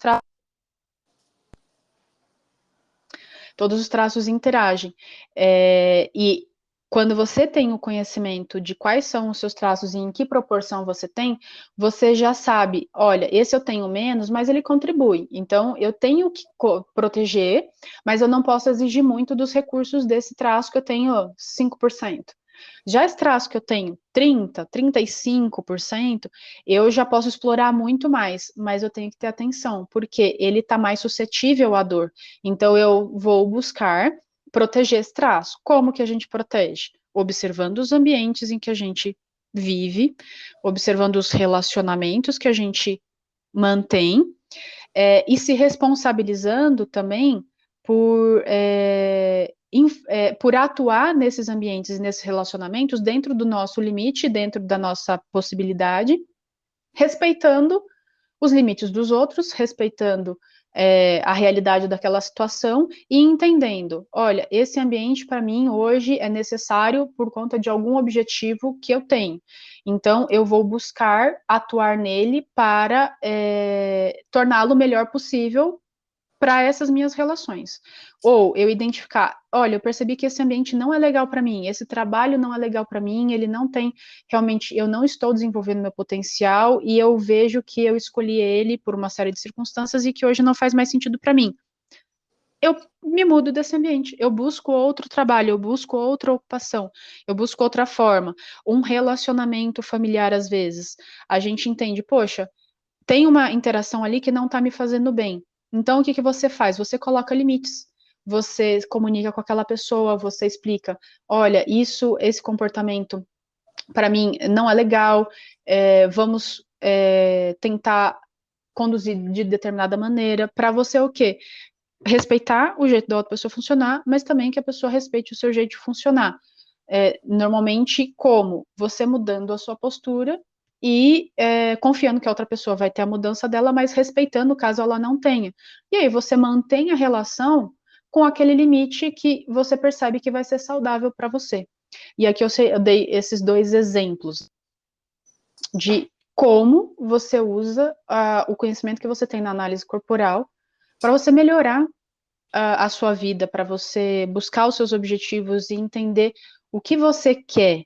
os traços interagem, e quando você tem o conhecimento de quais são os seus traços e em que proporção você tem, você já sabe, olha, esse eu tenho menos, mas ele contribui, então eu tenho que proteger, mas eu não posso exigir muito dos recursos desse traço que eu tenho 5%. Já esse traço que eu tenho 30, 35%, eu já posso explorar muito mais, mas eu tenho que ter atenção, porque ele está mais suscetível à dor. Então, eu vou buscar proteger esse traço. Como que a gente protege? Observando os ambientes em que a gente vive, observando os relacionamentos que a gente mantém, e se responsabilizando também por atuar nesses ambientes e nesses relacionamentos dentro do nosso limite, dentro da nossa possibilidade, respeitando os limites dos outros, respeitando a realidade daquela situação e entendendo, olha, esse ambiente para mim hoje é necessário por conta de algum objetivo que eu tenho. Então, eu vou buscar atuar nele para torná-lo o melhor possível para essas minhas relações. Ou eu identificar, olha, eu percebi que esse ambiente não é legal para mim, esse trabalho não é legal para mim, ele não tem, realmente, eu não estou desenvolvendo meu potencial e eu vejo que eu escolhi ele por uma série de circunstâncias e que hoje não faz mais sentido para mim. Eu me mudo desse ambiente, eu busco outro trabalho, eu busco outra ocupação, eu busco outra forma, um relacionamento familiar às vezes. A gente entende, poxa, tem uma interação ali que não está me fazendo bem. Então, o que você faz? Você coloca limites. Você comunica com aquela pessoa, você explica, olha, esse comportamento para mim não é legal, vamos tentar conduzir de determinada maneira, para você o quê? Respeitar o jeito da outra pessoa funcionar, mas também que a pessoa respeite o seu jeito de funcionar. Normalmente, como? Você mudando a sua postura e confiando que a outra pessoa vai ter a mudança dela, mas respeitando caso ela não tenha. E aí você mantém a relação com aquele limite que você percebe que vai ser saudável para você. E aqui eu dei esses dois exemplos de como você usa o conhecimento que você tem na análise corporal para você melhorar a sua vida, para você buscar os seus objetivos e entender o que você quer,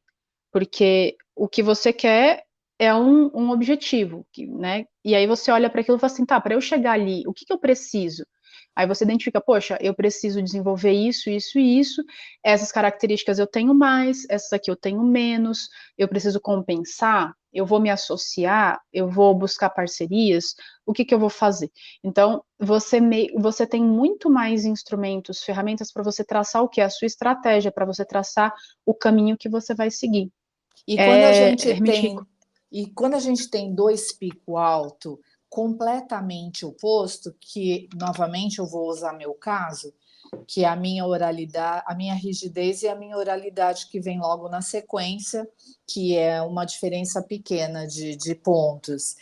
porque o que você quer é um objetivo, né? E aí você olha para aquilo e fala assim, tá, para eu chegar ali, o que eu preciso? Aí você identifica, poxa, eu preciso desenvolver isso, isso e isso, essas características eu tenho mais, essas aqui eu tenho menos, eu preciso compensar, eu vou me associar, eu vou buscar parcerias, o que eu vou fazer? Então, você tem muito mais instrumentos, ferramentas para você traçar o que é a sua estratégia, para você traçar o caminho que você vai seguir. E quando a É gente realmente tem rico. e quando a gente tem dois pico alto completamente oposto, que novamente eu vou usar meu caso, que é a minha oralidade, a minha rigidez e a minha oralidade que vem logo na sequência, que é uma diferença pequena de pontos.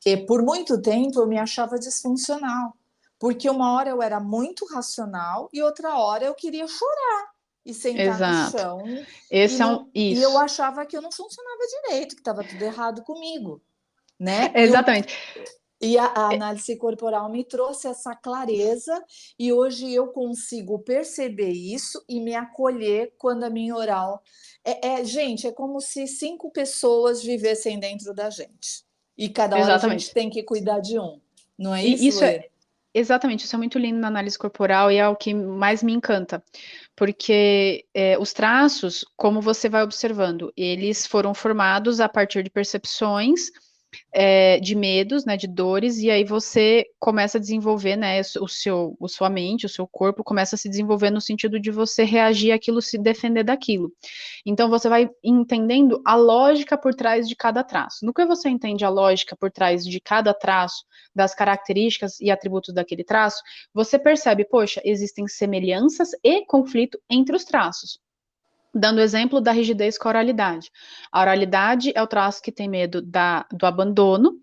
E por muito tempo eu me achava disfuncional, porque uma hora eu era muito racional e outra hora eu queria chorar e sentar no Exato. chão e, Esse é um não, e eu isso. achava que eu não funcionava direito, que estava tudo errado comigo, né? Exatamente. E a análise corporal me trouxe essa clareza e hoje eu consigo perceber isso e me acolher quando a minha oral gente, é como se 5 pessoas vivessem dentro da gente. E cada hora a gente Exatamente. tem que cuidar de um. Não é E isso, isso Lê? é exatamente, isso é muito lindo na análise corporal e é o que mais me encanta, porque os traços, como você vai observando, eles foram formados a partir de percepções, de medos, né, de dores, e aí você começa a desenvolver, né, a sua mente, o seu corpo começa a se desenvolver no sentido de você reagir àquilo, se defender daquilo. Então você vai entendendo a lógica por trás de cada traço. No que você entende a lógica por trás de cada traço, das características e atributos daquele traço, você percebe, poxa, existem semelhanças e conflito entre os traços. Dando exemplo da rigidez com a oralidade. A oralidade é o traço que tem medo do abandono,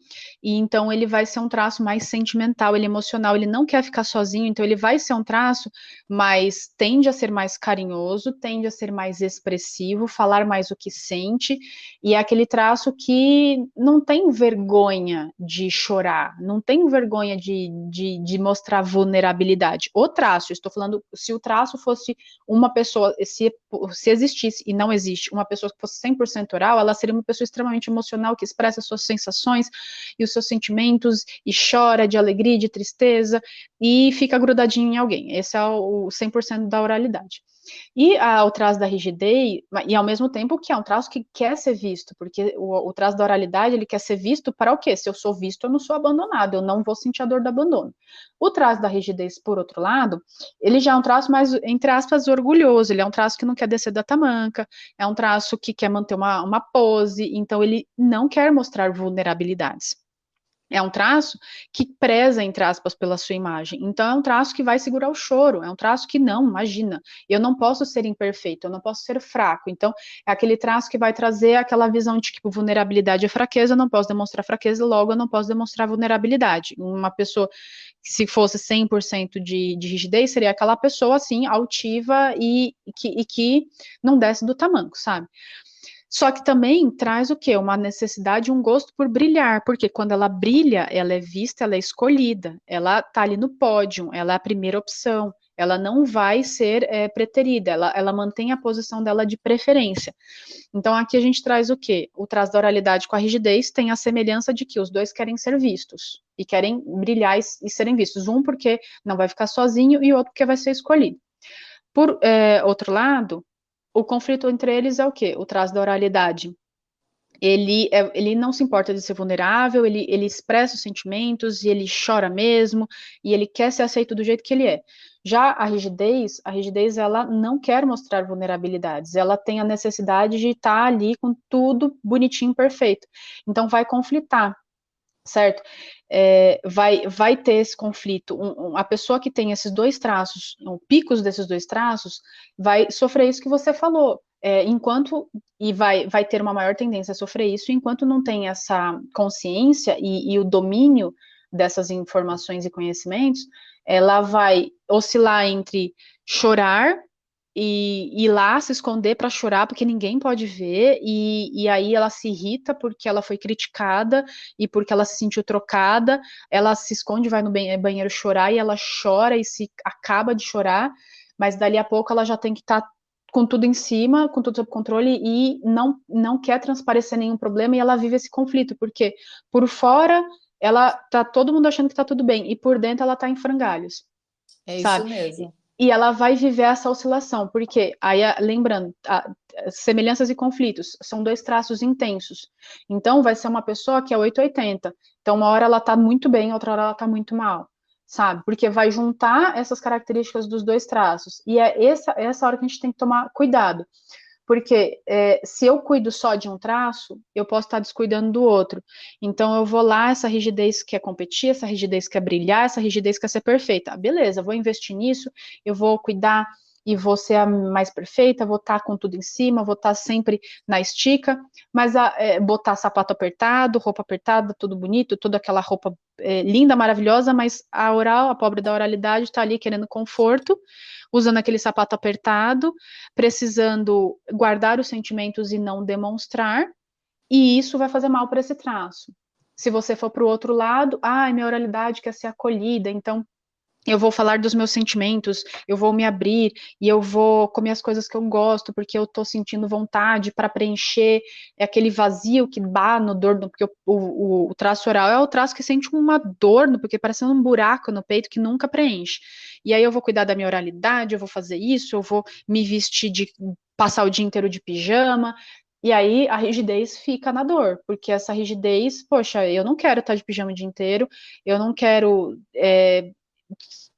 e então ele vai ser um traço mais sentimental, ele é emocional, ele não quer ficar sozinho, então ele vai ser um traço, mas tende a ser mais carinhoso, tende a ser mais expressivo, falar mais o que sente, e é aquele traço que não tem vergonha de chorar, não tem vergonha de mostrar vulnerabilidade. O traço, estou falando, se o traço fosse uma pessoa, se existisse e não existe uma pessoa que fosse 100% oral, ela seria uma pessoa extremamente emocional, que expressa suas sensações e os seus sentimentos, e chora de alegria, de tristeza, e fica grudadinho em alguém. Esse é o 100% da oralidade. E o traço da rigidez, e ao mesmo tempo que é um traço que quer ser visto, porque o traço da oralidade, ele quer ser visto para o quê? Se eu sou visto, eu não sou abandonado, eu não vou sentir a dor do abandono. O traço da rigidez, por outro lado, ele já é um traço mais, entre aspas, orgulhoso, ele é um traço que não quer descer da tamanca, é um traço que quer manter uma pose, então ele não quer mostrar vulnerabilidades. É um traço que preza, entre aspas, pela sua imagem. Então, é um traço que vai segurar o choro. É um traço que não, imagina. Eu não posso ser imperfeito, eu não posso ser fraco. Então, é aquele traço que vai trazer aquela visão de que tipo, vulnerabilidade é fraqueza, eu não posso demonstrar fraqueza, logo eu não posso demonstrar vulnerabilidade. Uma pessoa, se fosse 100% de rigidez, seria aquela pessoa, assim, altiva e que não desce do tamanco, sabe? Só que também traz o quê? Uma necessidade, um gosto por brilhar, porque quando ela brilha, ela é vista, ela é escolhida, ela tá ali no pódio, ela é a primeira opção, ela não vai ser preterida, ela mantém a posição dela de preferência. Então aqui a gente traz o quê? O traço da oralidade com a rigidez tem a semelhança de que os dois querem ser vistos, e querem brilhar e serem vistos, um porque não vai ficar sozinho e outro porque vai ser escolhido. Por outro lado, o conflito entre eles é o quê? O traço da oralidade. Ele não se importa de ser vulnerável, ele expressa os sentimentos, e ele chora mesmo, e ele quer ser aceito do jeito que ele é. Já a rigidez, ela não quer mostrar vulnerabilidades, ela tem a necessidade de estar ali com tudo bonitinho, perfeito. Então vai conflitar, certo? Vai ter esse conflito. A pessoa que tem esses dois traços, picos desses dois traços, vai sofrer isso que você falou. Vai ter uma maior tendência a sofrer isso, enquanto não tem essa consciência e o domínio dessas informações e conhecimentos, ela vai oscilar entre chorar e ir lá se esconder para chorar porque ninguém pode ver, e aí ela se irrita porque ela foi criticada e porque ela se sentiu trocada, ela se esconde, vai no banheiro chorar e ela chora e se acaba de chorar, mas dali a pouco ela já tem que estar com tudo em cima, com tudo sob controle e não quer transparecer nenhum problema, e ela vive esse conflito, porque por fora ela tá todo mundo achando que tá tudo bem e por dentro ela tá em frangalhos, É isso sabe? mesmo. E ela vai viver essa oscilação, porque aí, lembrando, semelhanças e conflitos são dois traços intensos. Então, vai ser uma pessoa que é 880. Então, uma hora ela tá muito bem, outra hora ela tá muito mal, sabe? Porque vai juntar essas características dos dois traços. E é essa hora que a gente tem que tomar cuidado. Porque se eu cuido só de um traço, eu posso estar descuidando do outro. Então eu vou lá, essa rigidez quer competir, essa rigidez quer brilhar, essa rigidez quer ser perfeita. Beleza, vou investir nisso, eu vou cuidar e vou ser a mais perfeita, vou estar com tudo em cima, vou estar sempre na estica, mas botar sapato apertado, roupa apertada, tudo bonito, toda aquela roupa linda, maravilhosa, mas a pobre da oralidade, está ali querendo conforto, usando aquele sapato apertado, precisando guardar os sentimentos e não demonstrar, e isso vai fazer mal para esse traço. Se você for para o outro lado, minha oralidade quer ser acolhida, então eu vou falar dos meus sentimentos, eu vou me abrir e eu vou comer as coisas que eu gosto, porque eu tô sentindo vontade para preencher aquele vazio que dá no dor, porque o traço oral é o traço que sente uma dor, porque parece um buraco no peito que nunca preenche. E aí eu vou cuidar da minha oralidade, eu vou fazer isso, eu vou me vestir passar o dia inteiro de pijama, e aí a rigidez fica na dor, porque essa rigidez, poxa, eu não quero estar de pijama o dia inteiro, eu não quero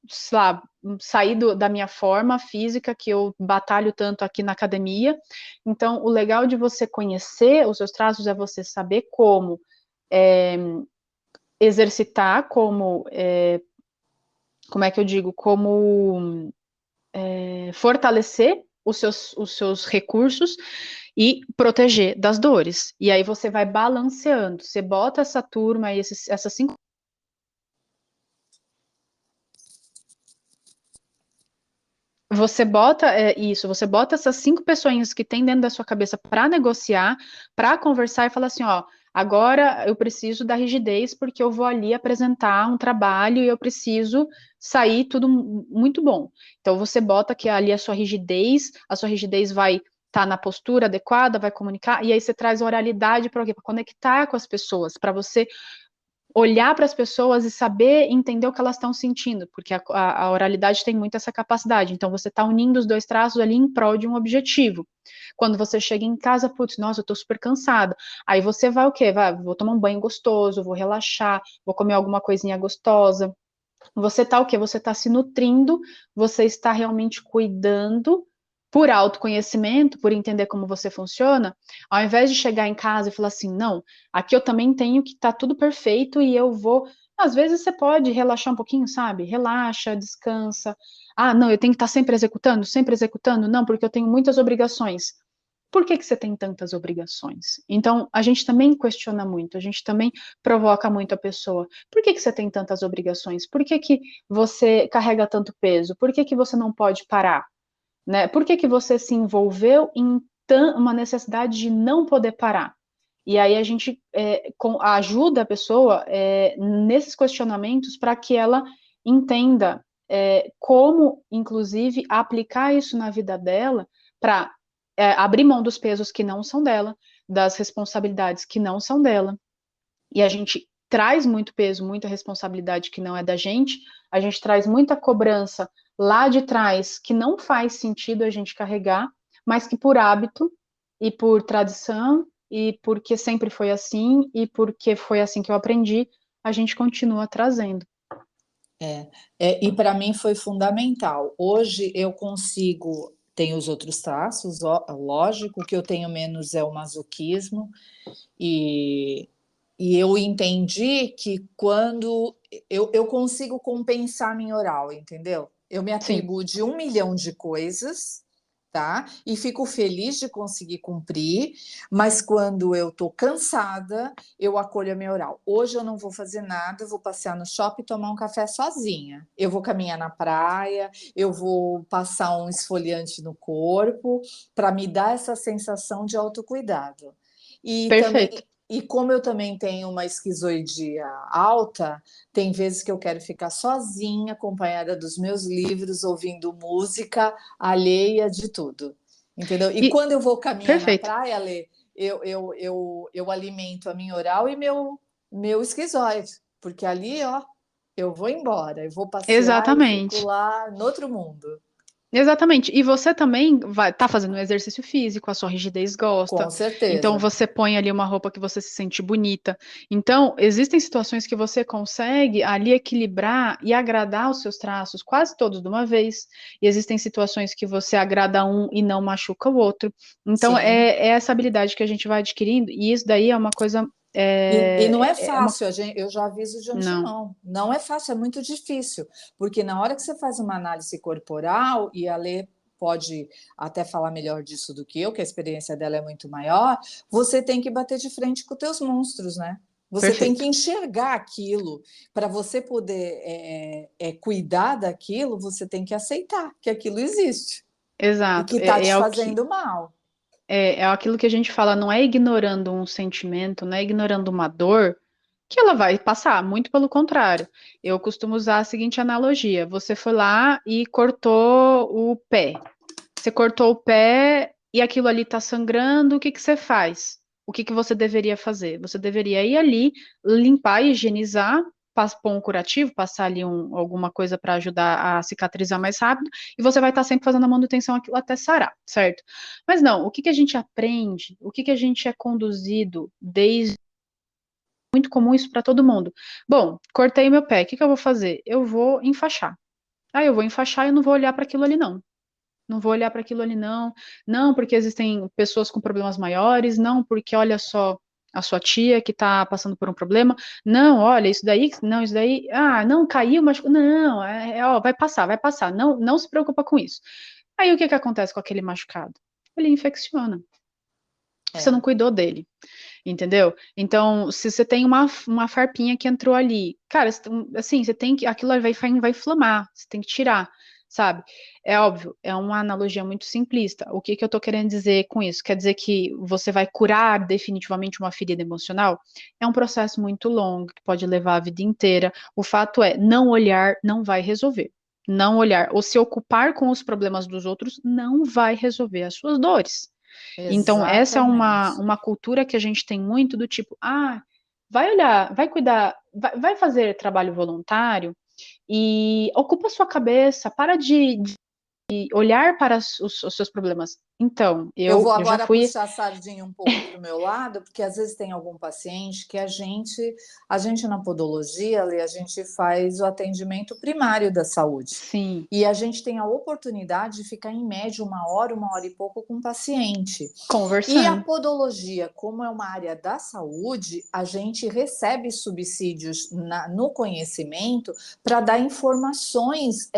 sei lá, sair da minha forma física, que eu batalho tanto aqui na academia. Então, o legal de você conhecer os seus traços é você saber como exercitar, como é que eu digo, como fortalecer os seus recursos e proteger das dores. E aí você vai balanceando. Você bota essa turma, essas 5. Você bota essas 5 pessoinhas que tem dentro da sua cabeça para negociar, para conversar e falar assim, ó, agora eu preciso da rigidez porque eu vou ali apresentar um trabalho e eu preciso sair tudo muito bom. Então você bota que ali a sua rigidez vai estar na postura adequada, vai comunicar, e aí você traz oralidade para conectar com as pessoas, para você olhar para as pessoas e saber entender o que elas estão sentindo, porque a oralidade tem muito essa capacidade. Então, você está unindo os dois traços ali em prol de um objetivo. Quando você chega em casa, putz, nossa, eu tô super cansada. Aí você vai o quê? Vou tomar um banho gostoso, vou relaxar, vou comer alguma coisinha gostosa. Você tá o quê? Você está se nutrindo, você está realmente cuidando por autoconhecimento, por entender como você funciona, ao invés de chegar em casa e falar assim, não, aqui eu também tenho que estar tudo perfeito e eu vou. Às vezes você pode relaxar um pouquinho, sabe? Relaxa, descansa. Não, eu tenho que estar sempre executando? Sempre executando? Não, porque eu tenho muitas obrigações. Por que você tem tantas obrigações? Então, a gente também questiona muito, a gente também provoca muito a pessoa. Por que você tem tantas obrigações? Por que você carrega tanto peso? Por que você não pode parar? Né? Por que você se envolveu em uma necessidade de não poder parar? E aí a gente ajuda a pessoa nesses questionamentos para que ela entenda como, inclusive, aplicar isso na vida dela para abrir mão dos pesos que não são dela, das responsabilidades que não são dela, e a gente traz muito peso, muita responsabilidade que não é da gente, a gente traz muita cobrança lá de trás que não faz sentido a gente carregar, mas que por hábito e por tradição e porque sempre foi assim e porque foi assim que eu aprendi, a gente continua trazendo. E para mim foi fundamental. Hoje eu consigo, tenho os outros traços, lógico, o que eu tenho menos é o masoquismo, e, e eu entendi que quando eu consigo compensar minha oral, entendeu? Eu me Sim, atribuo de 1 milhão de coisas, tá? E fico feliz de conseguir cumprir, mas quando eu tô cansada, eu acolho a minha oral. Hoje eu não vou fazer nada, eu vou passear no shopping e tomar um café sozinha. Eu vou caminhar na praia, eu vou passar um esfoliante no corpo para me dar essa sensação de autocuidado. E também, perfeito. e como eu também tenho uma esquizoidia alta, tem vezes que eu quero ficar sozinha, acompanhada dos meus livros, ouvindo música, alheia de tudo. Entendeu? E E quando eu vou caminhar na perfeito. praia, Lê, eu alimento a minha oral e meu esquizoide, porque ali, ó, eu vou embora, eu vou passear e fico Exatamente. lá no outro mundo. Exatamente. E você também vai tá fazendo um exercício físico, a sua rigidez Com gosta. Então certeza. você põe ali uma roupa que você se sente bonita. Então, existem situações que você consegue ali equilibrar e agradar os seus traços quase todos de uma vez. E existem situações que você agrada um e não machuca o outro. Então, Sim. é essa habilidade que a gente vai adquirindo, e isso daí é uma coisa. E não é É uma. fácil, eu já aviso de Não, antemão. Não é fácil, é muito difícil. Porque na hora que você faz uma análise corporal, e a Lê pode até falar melhor disso do que eu, que a experiência dela é muito maior, você tem que bater de frente com os teus monstros, né? Você tem que perfeito. enxergar aquilo. Para você poder cuidar daquilo, você tem que aceitar que aquilo existe e Exato. que está te fazendo mal. É aquilo que a gente fala, não é ignorando um sentimento, não é ignorando uma dor que ela vai passar, muito pelo contrário. Eu costumo usar a seguinte analogia: você foi lá e cortou o pé. Você cortou o pé e aquilo ali está sangrando, o que que você faz? O que que você deveria fazer? Você deveria ir ali, limpar, higienizar, pôr um curativo, passar ali alguma coisa para ajudar a cicatrizar mais rápido, e você vai estar sempre fazendo a manutenção aquilo até sarar, certo? Mas não, o que que a gente aprende, o que que a gente é conduzido desde muito comum isso para todo mundo. Bom, cortei meu pé, o que que eu vou fazer? Eu vou enfaixar. Ah, eu vou enfaixar e eu não vou olhar para aquilo ali, não. Não vou olhar para aquilo ali, não. Não, porque existem pessoas com problemas maiores. Não, porque olha só a sua tia que está passando por um problema. Não, olha, isso daí, não, isso daí. Ah, não, caiu, mas. Não, ó, vai passar, vai passar. Não, não se preocupa com isso. Aí o que que acontece com aquele machucado? Ele infecciona. Você não É, cuidou dele, entendeu? Então, se você tem uma farpinha que entrou ali, cara, assim, você tem que, aquilo vai inflamar, você tem que tirar, sabe? É óbvio, é uma analogia muito simplista. O que que eu tô querendo dizer com isso? Quer dizer que você vai curar definitivamente uma ferida emocional? É um processo muito longo, que pode levar a vida inteira. O fato é, não olhar não vai resolver. Não olhar ou se ocupar com os problemas dos outros não vai resolver as suas dores. Então, essa é exatamente. uma cultura que a gente tem muito do tipo, ah, vai olhar, vai cuidar, vai fazer trabalho voluntário e ocupa sua cabeça, para de olhar para os seus problemas. Então, Eu vou eu já agora fui. puxar a sardinha um pouco para o meu lado, porque às vezes tem algum paciente que a gente na podologia, Lê, a gente faz o atendimento primário da saúde. Sim, E a gente tem a oportunidade de ficar em média uma hora e pouco com o paciente. E a conversando. podologia, como é uma área da saúde, a gente recebe subsídios no conhecimento para dar informações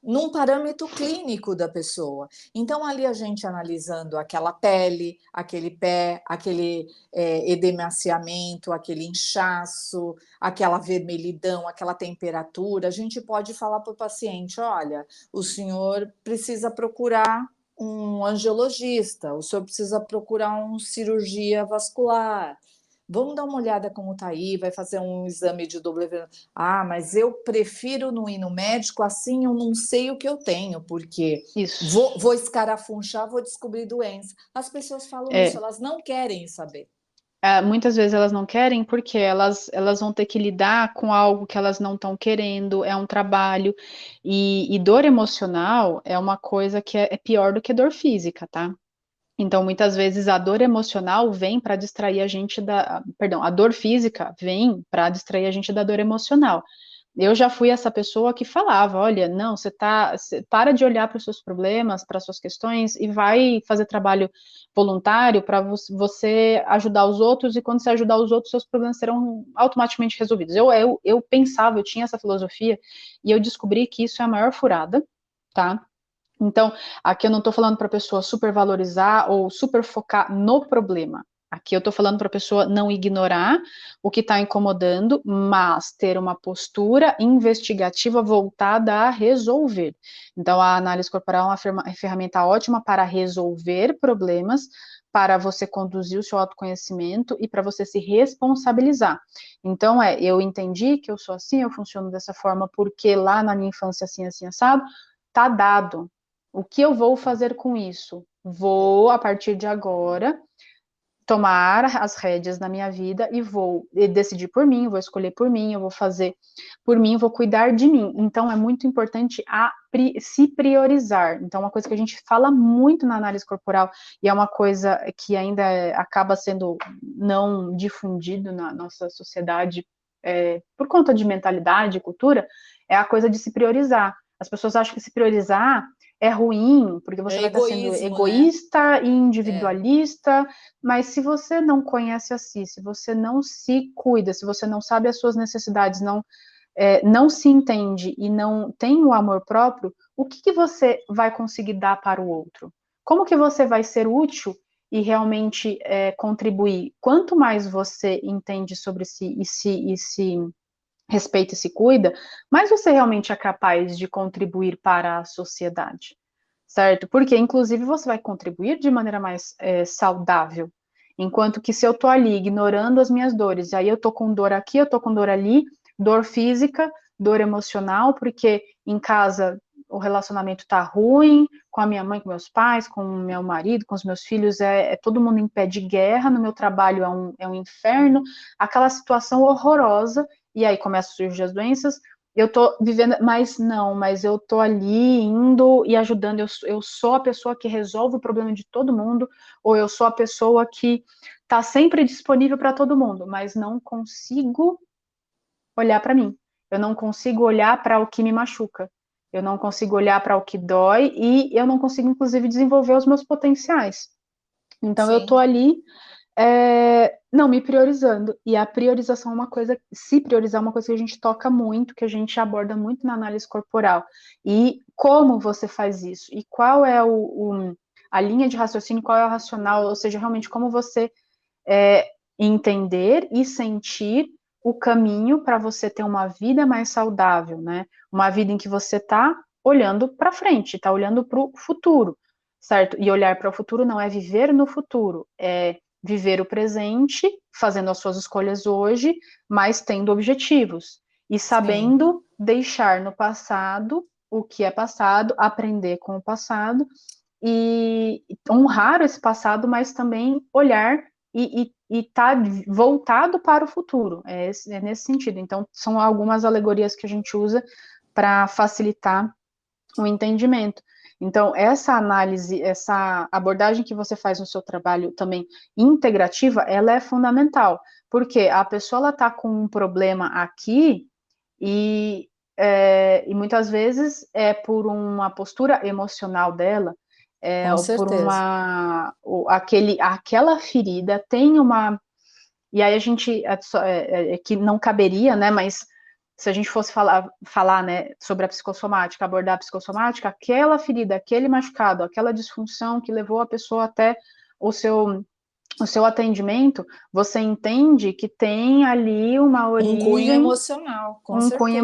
num parâmetro clínico da pessoa. Então, ali a gente analisando aquela pele, aquele pé, aquele edemaciamento, aquele inchaço, aquela vermelhidão, aquela temperatura, a gente pode falar para o paciente: olha, o senhor precisa procurar um angiologista, o senhor precisa procurar um cirurgia vascular. Vamos dar uma olhada como está aí, vai fazer um exame de W. Ah, mas eu prefiro não ir no médico, assim eu não sei o que eu tenho, porque Isso. vou escarafunchar, vou descobrir doença. As pessoas falam isso, É, elas não querem saber. muitas vezes elas não querem porque elas vão ter que lidar com algo que elas não estão querendo, é um trabalho, e dor emocional é uma coisa que é pior do que dor física, tá? Então, muitas vezes a dor emocional vem para distrair a gente da, perdão, a dor física vem para distrair a gente da dor emocional. Eu já fui essa pessoa que falava, olha, não, para de olhar para os seus problemas, para as suas questões e vai fazer trabalho voluntário para você ajudar os outros, e quando você ajudar os outros, seus problemas serão automaticamente resolvidos. Eu pensava, eu tinha essa filosofia e eu descobri que isso é a maior furada, tá? Então, aqui eu não estou falando para a pessoa supervalorizar ou super focar no problema. Aqui eu estou falando para a pessoa não ignorar o que está incomodando, mas ter uma postura investigativa voltada a resolver. Então, a análise corporal é uma ferramenta ótima para resolver problemas, para você conduzir o seu autoconhecimento e para você se responsabilizar. Então, eu entendi que eu sou assim, eu funciono dessa forma porque lá na minha infância assim, assim, assado, tá dado. O que eu vou fazer com isso? Vou, a partir de agora, tomar as rédeas na minha vida e vou decidir por mim, vou escolher por mim, eu vou fazer por mim, vou cuidar de mim. Então, é muito importante se priorizar. Então, uma coisa que a gente fala muito na análise corporal, e é uma coisa que ainda acaba sendo não difundido na nossa sociedade, por conta de mentalidade e cultura, é a coisa de se priorizar. As pessoas acham que se priorizar é ruim, porque você É vai estar sendo egoísmo, né? egoísta e É. individualista, mas se você não conhece a si, se você não se cuida, se você não sabe as suas necessidades, não se entende e não tem o amor próprio, o que você vai conseguir dar para o outro? Como que você vai ser útil e realmente contribuir? Quanto mais você entende sobre si e se respeita e se cuida, mais você realmente é capaz de contribuir para a sociedade, certo? Porque, inclusive, você vai contribuir de maneira mais saudável. Enquanto que se eu tô ali ignorando as minhas dores, aí eu tô com dor aqui, eu tô com dor ali, dor física, dor emocional, porque em casa o relacionamento tá ruim, com a minha mãe, com meus pais, com o meu marido, com os meus filhos, é todo mundo em pé de guerra, no meu trabalho é um inferno, aquela situação horrorosa, e aí começam a surgir as doenças, eu tô vivendo, mas eu tô ali indo e ajudando, eu sou a pessoa que resolve o problema de todo mundo, ou eu sou a pessoa que tá sempre disponível para todo mundo, mas não consigo olhar para mim. Eu não consigo olhar para o que me machuca. Eu não consigo olhar para o que dói e eu não consigo, inclusive, desenvolver os meus potenciais. Então, eu tô Sim. ali não me priorizando. E a priorização é uma coisa, se priorizar é uma coisa que a gente toca muito, que a gente aborda muito na análise corporal. E como você faz isso? E qual é a linha de raciocínio, qual é o racional, ou seja, realmente como você entender e sentir o caminho para você ter uma vida mais saudável, né? Uma vida em que você está olhando para frente, está olhando para o futuro, certo? E olhar para o futuro não é viver no futuro, é viver o presente, fazendo as suas escolhas hoje, mas tendo objetivos e Sim. sabendo deixar no passado o que é passado, aprender com o passado e honrar esse passado, mas também olhar e estar voltado para o futuro. É nesse sentido. Então, são algumas alegorias que a gente usa para facilitar o entendimento. Então, essa análise, essa abordagem que você faz no seu trabalho também integrativa, ela é fundamental, porque a pessoa está com um problema aqui e muitas vezes é por uma postura emocional dela, Com ou por certeza. aquela ferida tem uma. E aí a gente, que não caberia, né, mas se a gente fosse falar, né, sobre a psicossomática, abordar a psicossomática, aquela ferida, aquele machucado, aquela disfunção que levou a pessoa até o seu o seu atendimento, você entende que tem ali uma Um cunho origem, emocional, com certeza. um cunho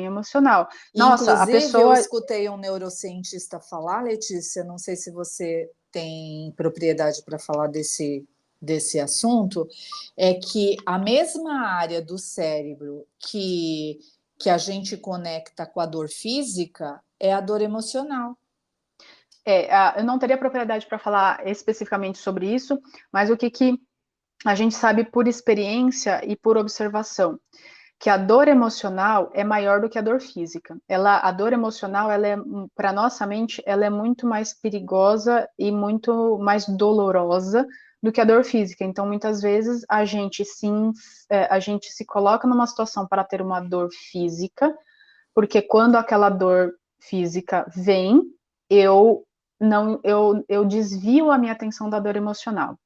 emocional. E, Nossa, a inclusive, eu pessoa, escutei um neurocientista falar, Letícia, não sei se você tem propriedade para falar desse assunto, é que a mesma área do cérebro que a gente conecta com a dor física é a dor emocional. eu não teria propriedade para falar especificamente sobre isso, mas o que a gente sabe por experiência e por observação, que a dor emocional é maior do que a dor física. A dor emocional, ela é, para nossa mente, ela é muito mais perigosa e muito mais dolorosa do que a dor física. Então, muitas vezes a gente se coloca numa situação para ter uma dor física, porque quando aquela dor física vem, eu não, eu desvio a minha atenção da dor emocional.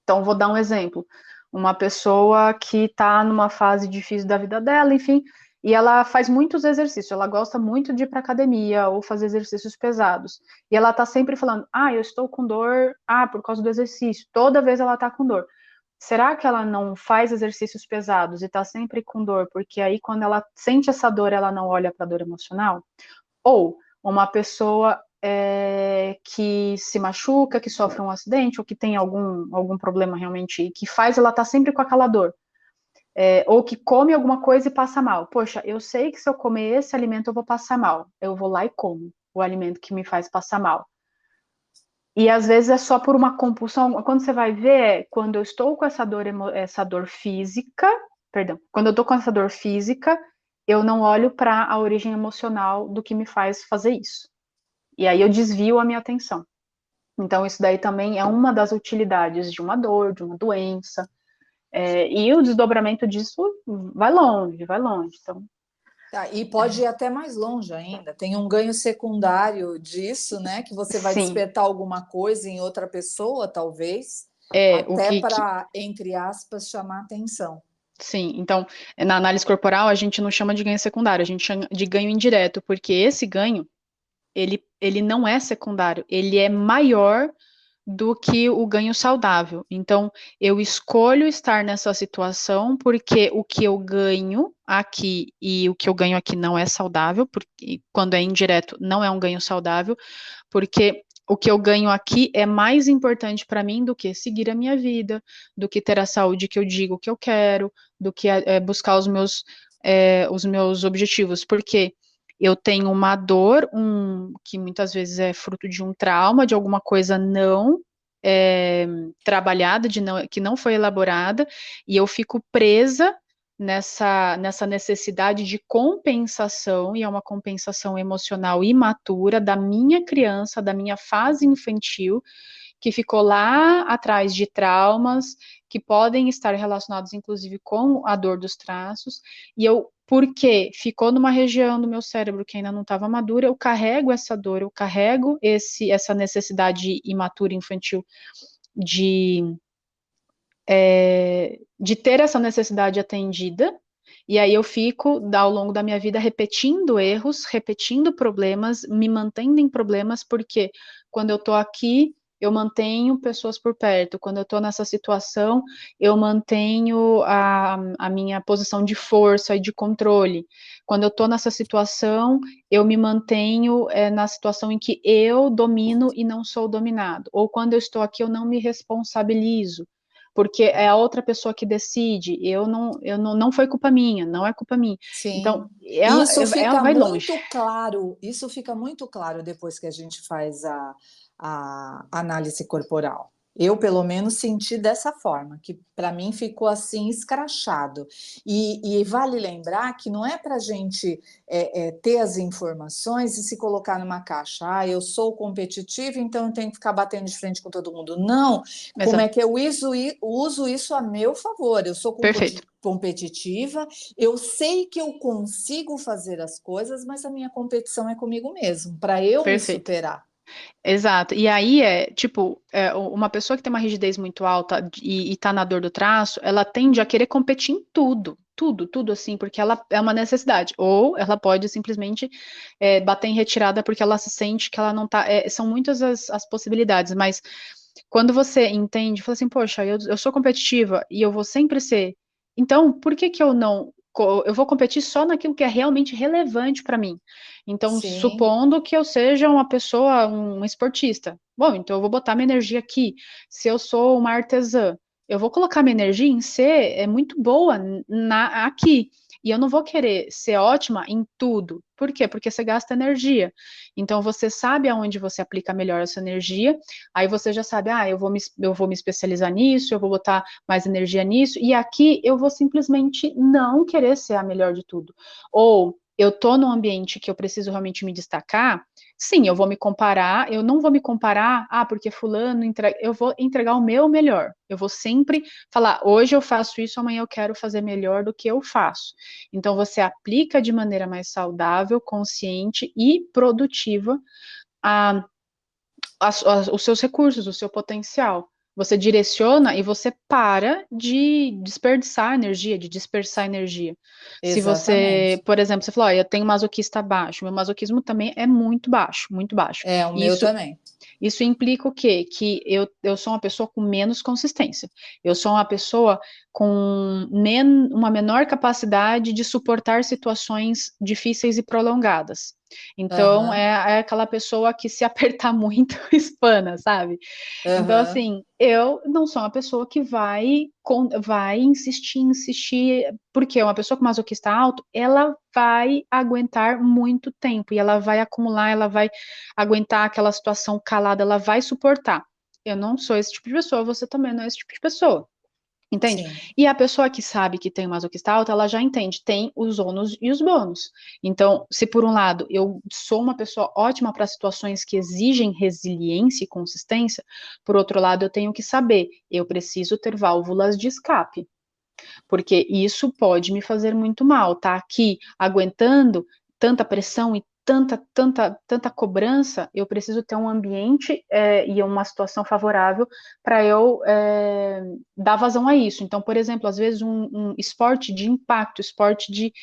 Então, vou dar um exemplo. Uma pessoa que está numa fase difícil da vida dela, enfim, e ela faz muitos exercícios, ela gosta muito de ir para academia ou fazer exercícios pesados. E ela está sempre falando: eu estou com dor, por causa do exercício. Toda vez ela está com dor. Será que ela não faz exercícios pesados e está sempre com dor? Porque aí, quando ela sente essa dor, ela não olha para a dor emocional? Ou uma pessoa que se machuca, que sofre um acidente, ou que tem algum problema realmente, que faz ela estar sempre com aquela dor. Ou que come alguma coisa e passa mal. Poxa, eu sei que se eu comer esse alimento eu vou passar mal. Eu vou lá e como o alimento que me faz passar mal. E às vezes é só por uma compulsão. Quando você vai ver, quando eu estou com essa dor física, perdão, quando eu estou com essa dor física, eu não olho para a origem emocional do que me faz fazer isso. E aí eu desvio a minha atenção. Então, isso daí também é uma das utilidades de uma dor, de uma doença. E o desdobramento disso vai longe, vai longe. Então, Tá, e pode ir até mais longe ainda. Tem um ganho secundário disso, né? Que você vai sim, despertar alguma coisa em outra pessoa, talvez, o até que para, entre aspas, chamar atenção. sim, então, na análise corporal, a gente não chama de ganho secundário, a gente chama de ganho indireto, porque esse ganho, ele não é secundário, ele é maior do que o ganho saudável. Então, eu escolho estar nessa situação porque o que eu ganho aqui e o que eu ganho aqui não é saudável, porque quando é indireto, não é um ganho saudável, porque o que eu ganho aqui é mais importante para mim do que seguir a minha vida, do que ter a saúde que eu digo que eu quero, do que buscar os meus objetivos, porque eu tenho uma dor, que muitas vezes é fruto de um trauma, de alguma coisa não é, trabalhada, que não foi elaborada, e eu fico presa nessa necessidade de compensação, e é uma compensação emocional imatura da minha criança, da minha fase infantil, que ficou lá atrás de traumas que podem estar relacionados, inclusive, com a dor dos traços, e eu, porque ficou numa região do meu cérebro que ainda não estava madura, eu carrego essa dor, eu carrego essa necessidade imatura infantil de de ter essa necessidade atendida, e aí eu fico, ao longo da minha vida, repetindo erros, repetindo problemas, me mantendo em problemas, porque quando eu estou aqui, eu mantenho pessoas por perto, quando eu estou nessa situação, eu mantenho a minha posição de força e de controle. Quando eu estou nessa situação, eu me mantenho na situação em que eu domino e não sou dominado. Ou quando eu estou aqui, eu não me responsabilizo porque é a outra pessoa que decide, não foi culpa minha, não é culpa minha. Então, Sim. E vai longe. isso fica muito claro depois que a gente faz a análise corporal. Eu, pelo menos, senti dessa forma, que para mim ficou assim escrachado. E vale lembrar que não é para a gente ter as informações e se colocar numa caixa. Ah, eu sou competitivo, então eu tenho que ficar batendo de frente com todo mundo. Não, como é Exato. que eu uso isso a meu favor? Eu sou Perfeito. competitiva, eu sei que eu consigo fazer as coisas, mas a minha competição é comigo mesmo, para eu me Perfeito. superar. Exato. E aí tipo, uma pessoa que tem uma rigidez muito alta e tá na dor do traço, ela tende a querer competir em tudo. Tudo, tudo assim, porque ela é uma necessidade. Ou ela pode simplesmente bater em retirada porque ela se sente que ela não tá. São muitas as possibilidades, mas quando você entende, fala assim, poxa, eu sou competitiva e eu vou sempre ser. Então, por que que eu não. Eu vou competir só naquilo que é realmente relevante para mim. Então, Sim, supondo que eu seja uma pessoa, um esportista. Bom, então eu vou botar minha energia aqui. Se eu sou uma artesã, eu vou colocar minha energia em ser muito boa aqui. E eu não vou querer ser ótima em tudo. Por quê? Porque você gasta energia. Então, você sabe aonde você aplica melhor essa energia. Aí você já sabe, eu vou me especializar nisso, eu vou botar mais energia nisso. E aqui eu vou simplesmente não querer ser a melhor de tudo. Ou eu tô num ambiente que eu preciso realmente me destacar, sim, eu vou me comparar, eu não vou me comparar, porque fulano entrega, eu vou entregar o meu melhor. Eu vou sempre falar, hoje eu faço isso, amanhã eu quero fazer melhor do que eu faço. Então você aplica de maneira mais saudável, consciente e produtiva a, os seus recursos, o seu potencial. Você direciona e você para de desperdiçar energia, de dispersar energia. Se você, exatamente. por exemplo, você falou, eu tenho masoquista baixo, meu masoquismo também é muito baixo, muito baixo. É, o E meu também. isso implica o quê? Que eu sou uma pessoa com menos consistência. Eu sou uma pessoa com uma menor capacidade de suportar situações difíceis e prolongadas. Então, Aham, é aquela pessoa que se apertar muito, espana, sabe? Então, aham. assim, eu não sou uma pessoa que vai insistir, insistir, porque uma pessoa com masoquista alto, ela vai aguentar muito tempo, e ela vai acumular, ela vai aguentar aquela situação calada, ela vai suportar. Eu não sou esse tipo de pessoa, você também não é esse tipo de pessoa. Entende? Sim. E a pessoa que sabe que tem masoquista alta, ela já entende, tem os ônus e os bônus. Então, se por um lado eu sou uma pessoa ótima para situações que exigem resiliência e consistência, por outro lado eu tenho que saber, eu preciso ter válvulas de escape, porque isso pode me fazer muito mal, tá aqui aguentando tanta pressão e tanta cobrança, eu preciso ter um ambiente e uma situação favorável para eu dar vazão a isso. Então, por exemplo, às vezes um esporte de impacto, esporte de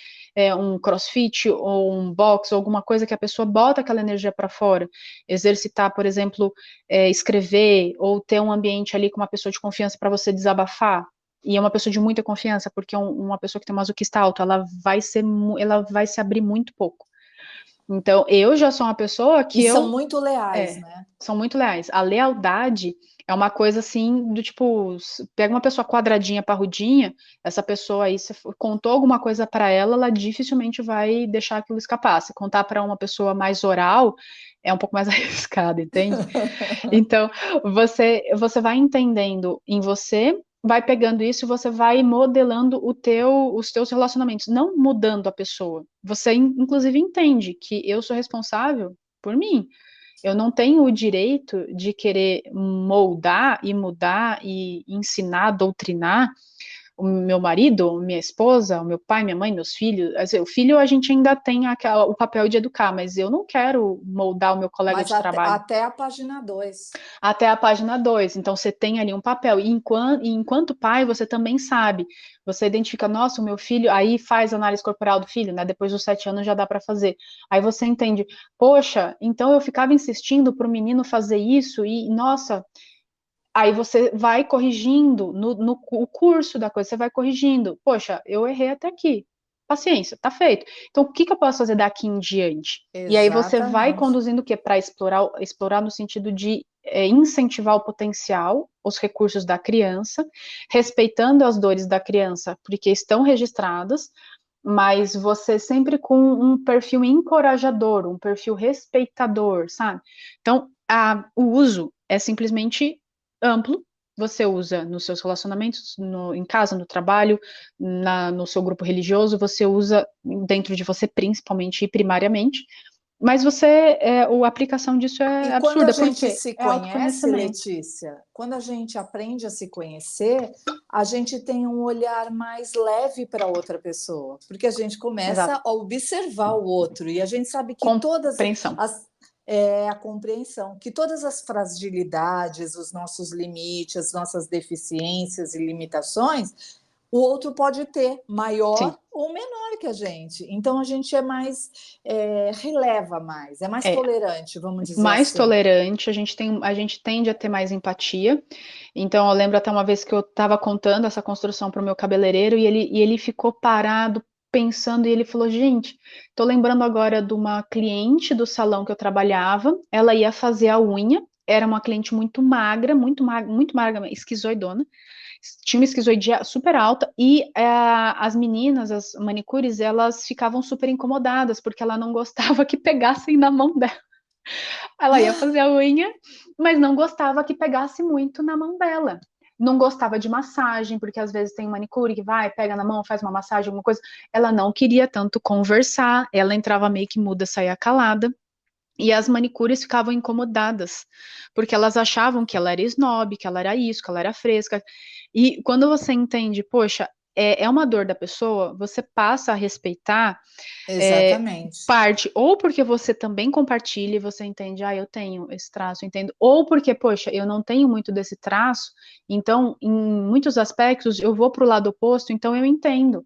um crossfit ou um boxe, ou alguma coisa que a pessoa bota aquela energia para fora, exercitar, por exemplo, escrever, ou ter um ambiente ali com uma pessoa de confiança para você desabafar, e é uma pessoa de muita confiança, porque uma pessoa que tem masoquista alto, ela vai se abrir muito pouco. Então, eu já sou uma pessoa E que são muito leais, é, né? são muito leais. A lealdade é uma coisa assim, do tipo, pega uma pessoa quadradinha, parrudinha, essa pessoa aí, se contou alguma coisa para ela dificilmente vai deixar aquilo escapar. Se contar para uma pessoa mais oral, é um pouco mais arriscado, entende? Então, você vai entendendo em você, vai pegando isso e você vai modelando os teus relacionamentos, não mudando a pessoa. Você, inclusive, entende que eu sou responsável por mim. Eu não tenho o direito de querer moldar e mudar e ensinar, doutrinar o meu marido, minha esposa, o meu pai, minha mãe, meus filhos. Assim, o filho a gente ainda tem o papel de educar, mas eu não quero moldar o meu colega Mas de trabalho até a página 2. até a página 2. Então, você tem ali um papel. E enquanto pai, você também sabe. Você identifica, nossa, o meu filho, aí faz análise corporal do filho, né? Depois dos 7 anos já dá para fazer. Aí você entende, poxa, então eu ficava insistindo para o menino fazer isso e, nossa, aí você vai corrigindo no o curso da coisa, você vai corrigindo. Poxa, eu errei até aqui. Paciência, tá feito. Então, o que que eu posso fazer daqui em diante? E aí você vai Exatamente. conduzindo o quê? Para explorar no sentido de incentivar o potencial, os recursos da criança, respeitando as dores da criança, porque estão registradas, mas você sempre com um perfil encorajador, um perfil respeitador, sabe? Então, o uso é simplesmente amplo, você usa nos seus relacionamentos, em casa, no trabalho, no seu grupo religioso, você usa dentro de você principalmente e primariamente, mas a aplicação disso E é quando a absurda, gente porque se é conhece, autoconhecimento. Letícia, quando a gente aprende a se conhecer, a gente tem um olhar mais leve para outra pessoa, porque a gente Exato. começa a observar o outro e a gente sabe que todas Compreensão. as é a compreensão, que todas as fragilidades, os nossos limites, as nossas deficiências e limitações, o outro pode ter, Sim. maior ou menor que a gente. Então a gente é mais, releva mais, é mais É, tolerante, vamos dizer mais assim. tolerante, a gente tende a ter mais empatia. Então, eu lembro até uma vez que eu estava contando essa construção para o meu cabeleireiro e ele ficou parado pensando e ele falou: Gente, tô lembrando agora de uma cliente do salão que eu trabalhava. Ela ia fazer a unha, era uma cliente muito magra, esquizoidona. Tinha uma esquizoidia super alta e as meninas, as manicures, elas ficavam super incomodadas porque ela não gostava que pegassem na mão dela. Ela ia fazer a unha, mas não gostava que pegasse muito na mão dela. Não gostava de massagem, porque às vezes tem manicure que vai, pega na mão, faz uma massagem, alguma coisa. Ela não queria tanto conversar, ela entrava meio que muda, saía calada. E as manicures ficavam incomodadas, porque elas achavam que ela era snob, que ela era isso, que ela era fresca. E quando você entende, poxa, é uma dor da pessoa, você passa a respeitar Exatamente. parte, ou porque você também compartilha e você entende, eu tenho esse traço, entendo, ou porque, poxa, eu não tenho muito desse traço, então, em muitos aspectos, eu vou para o lado oposto, então eu entendo.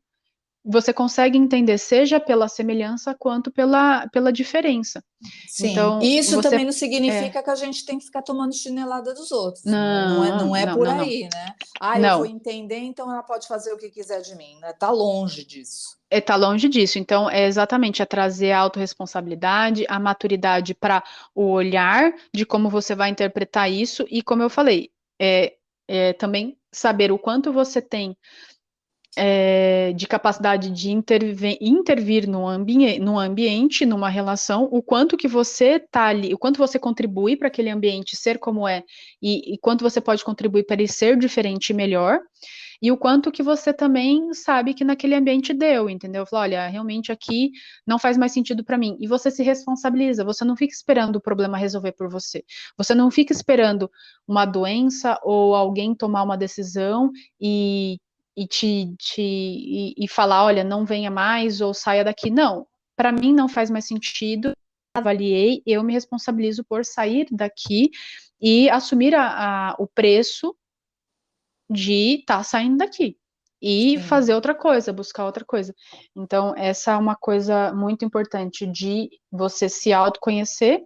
Você consegue entender, seja pela semelhança quanto pela diferença. Sim, Então, e isso também você. não É, significa que a gente tem que ficar tomando chinelada dos outros, não, não é não, por não, não. aí, né? Ah, eu vou Não, entender, então ela pode fazer o que quiser de mim, né? Tá longe disso. tá longe disso. Então, é exatamente trazer a autorresponsabilidade, a maturidade para o olhar de como você vai interpretar isso, e como eu falei, também saber o quanto você tem de capacidade de intervir no ambiente, numa relação, o quanto que você tá ali, o quanto você contribui para aquele ambiente ser como é, e quanto você pode contribuir para ele ser diferente e melhor, e o quanto que você também sabe que naquele ambiente deu, entendeu? Fala, olha, realmente aqui não faz mais sentido para mim. E você se responsabiliza, você não fica esperando o problema resolver por você. Você não fica esperando uma doença ou alguém tomar uma decisão e e falar, olha, não venha mais ou saia daqui. Não, para mim não faz mais sentido. Avaliei, eu me responsabilizo por sair daqui e assumir o preço de estar saindo daqui e fazer Sim. outra coisa, buscar outra coisa. Então, essa é uma coisa muito importante de você se autoconhecer,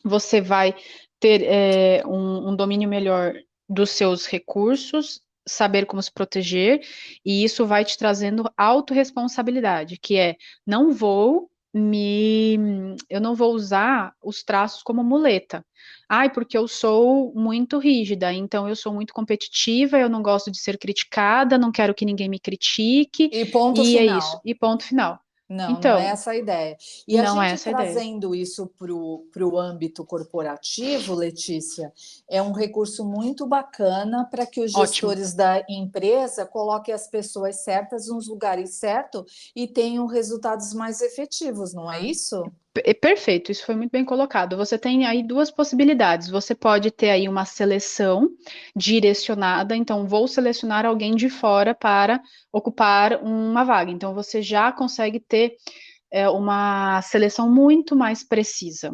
você vai ter um domínio melhor dos seus recursos, saber como se proteger, e isso vai te trazendo autorresponsabilidade, que é não vou eu não vou usar os traços como muleta. Ai, porque eu sou muito rígida, então eu sou muito competitiva, eu não gosto de ser criticada, não quero que ninguém me critique, E ponto e é isso, final. e ponto final. Não, não é Então, essa a ideia. E a não é gente essa a ideia. trazendo isso para o âmbito corporativo, Letícia, é um recurso muito bacana para que os Ótimo. gestores da empresa coloquem as pessoas certas nos lugares certos e tenham resultados mais efetivos, não é isso? Perfeito, isso foi muito bem colocado. Você tem aí duas possibilidades. Você pode ter aí uma seleção direcionada, então vou selecionar alguém de fora para ocupar uma vaga. Então você já consegue ter uma seleção muito mais precisa,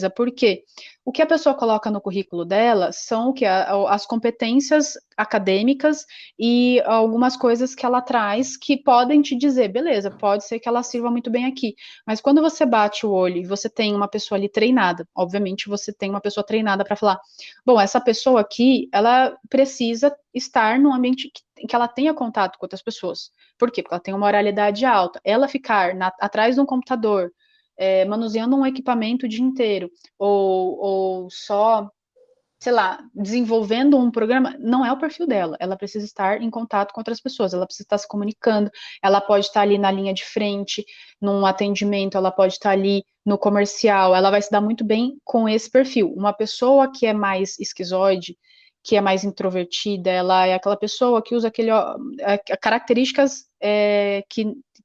porque o que a pessoa coloca no currículo dela são o que as competências acadêmicas e algumas coisas que ela traz que podem te dizer, beleza, pode ser que ela sirva muito bem aqui, mas quando você bate o olho e você tem uma pessoa ali treinada, obviamente você tem uma pessoa treinada para falar, bom, essa pessoa aqui, ela precisa estar num ambiente que ela tenha contato com outras pessoas. Por quê? Porque ela tem uma oralidade alta. Ela ficar atrás de um computador, manuseando um equipamento o dia inteiro, ou só, sei lá, desenvolvendo um programa, não é o perfil dela. Ela precisa estar em contato com outras pessoas, ela precisa estar se comunicando, ela pode estar ali na linha de frente, num atendimento, ela pode estar ali no comercial, ela vai se dar muito bem com esse perfil. Uma pessoa que é mais esquizoide, que é mais introvertida, ela é aquela pessoa que usa características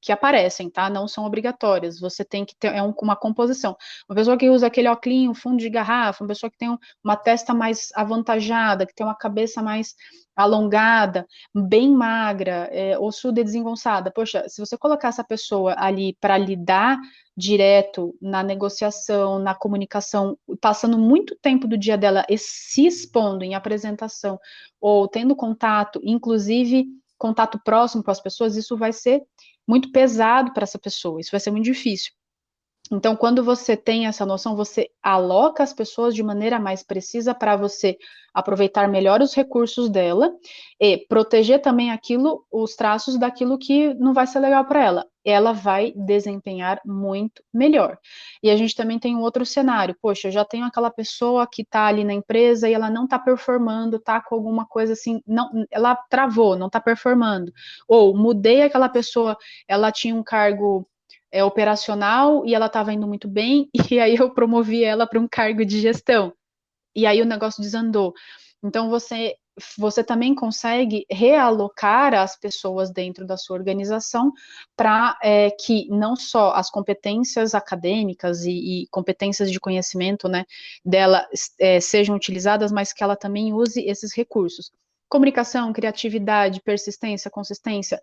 que aparecem, tá? Não são obrigatórias. Você tem que ter uma composição. Uma pessoa que usa aquele óculos fundo de garrafa, uma pessoa que tem uma testa mais avantajada, que tem uma cabeça mais alongada, bem magra, ossuda e desengonçada. Poxa, se você colocar essa pessoa ali para lidar direto na negociação, na comunicação, passando muito tempo do dia dela se expondo em apresentação ou tendo contato, inclusive contato próximo com as pessoas, isso vai ser muito pesado para essa pessoa, isso vai ser muito difícil. Então, quando você tem essa noção, você aloca as pessoas de maneira mais precisa para você aproveitar melhor os recursos dela e proteger também aquilo, os traços daquilo que não vai ser legal para ela. Ela vai desempenhar muito melhor. E a gente também tem um outro cenário. Poxa, eu já tenho aquela pessoa que está ali na empresa e ela não está performando, está com alguma coisa assim, não, ela travou, não está performando. Ou mudei aquela pessoa, ela tinha um cargo operacional e ela estava indo muito bem, e aí eu promovi ela para um cargo de gestão. E aí o negócio desandou. Então você também consegue realocar as pessoas dentro da sua organização para que não só as competências acadêmicas e competências de conhecimento, né, dela sejam utilizadas, mas que ela também use esses recursos. Comunicação, criatividade, persistência, consistência,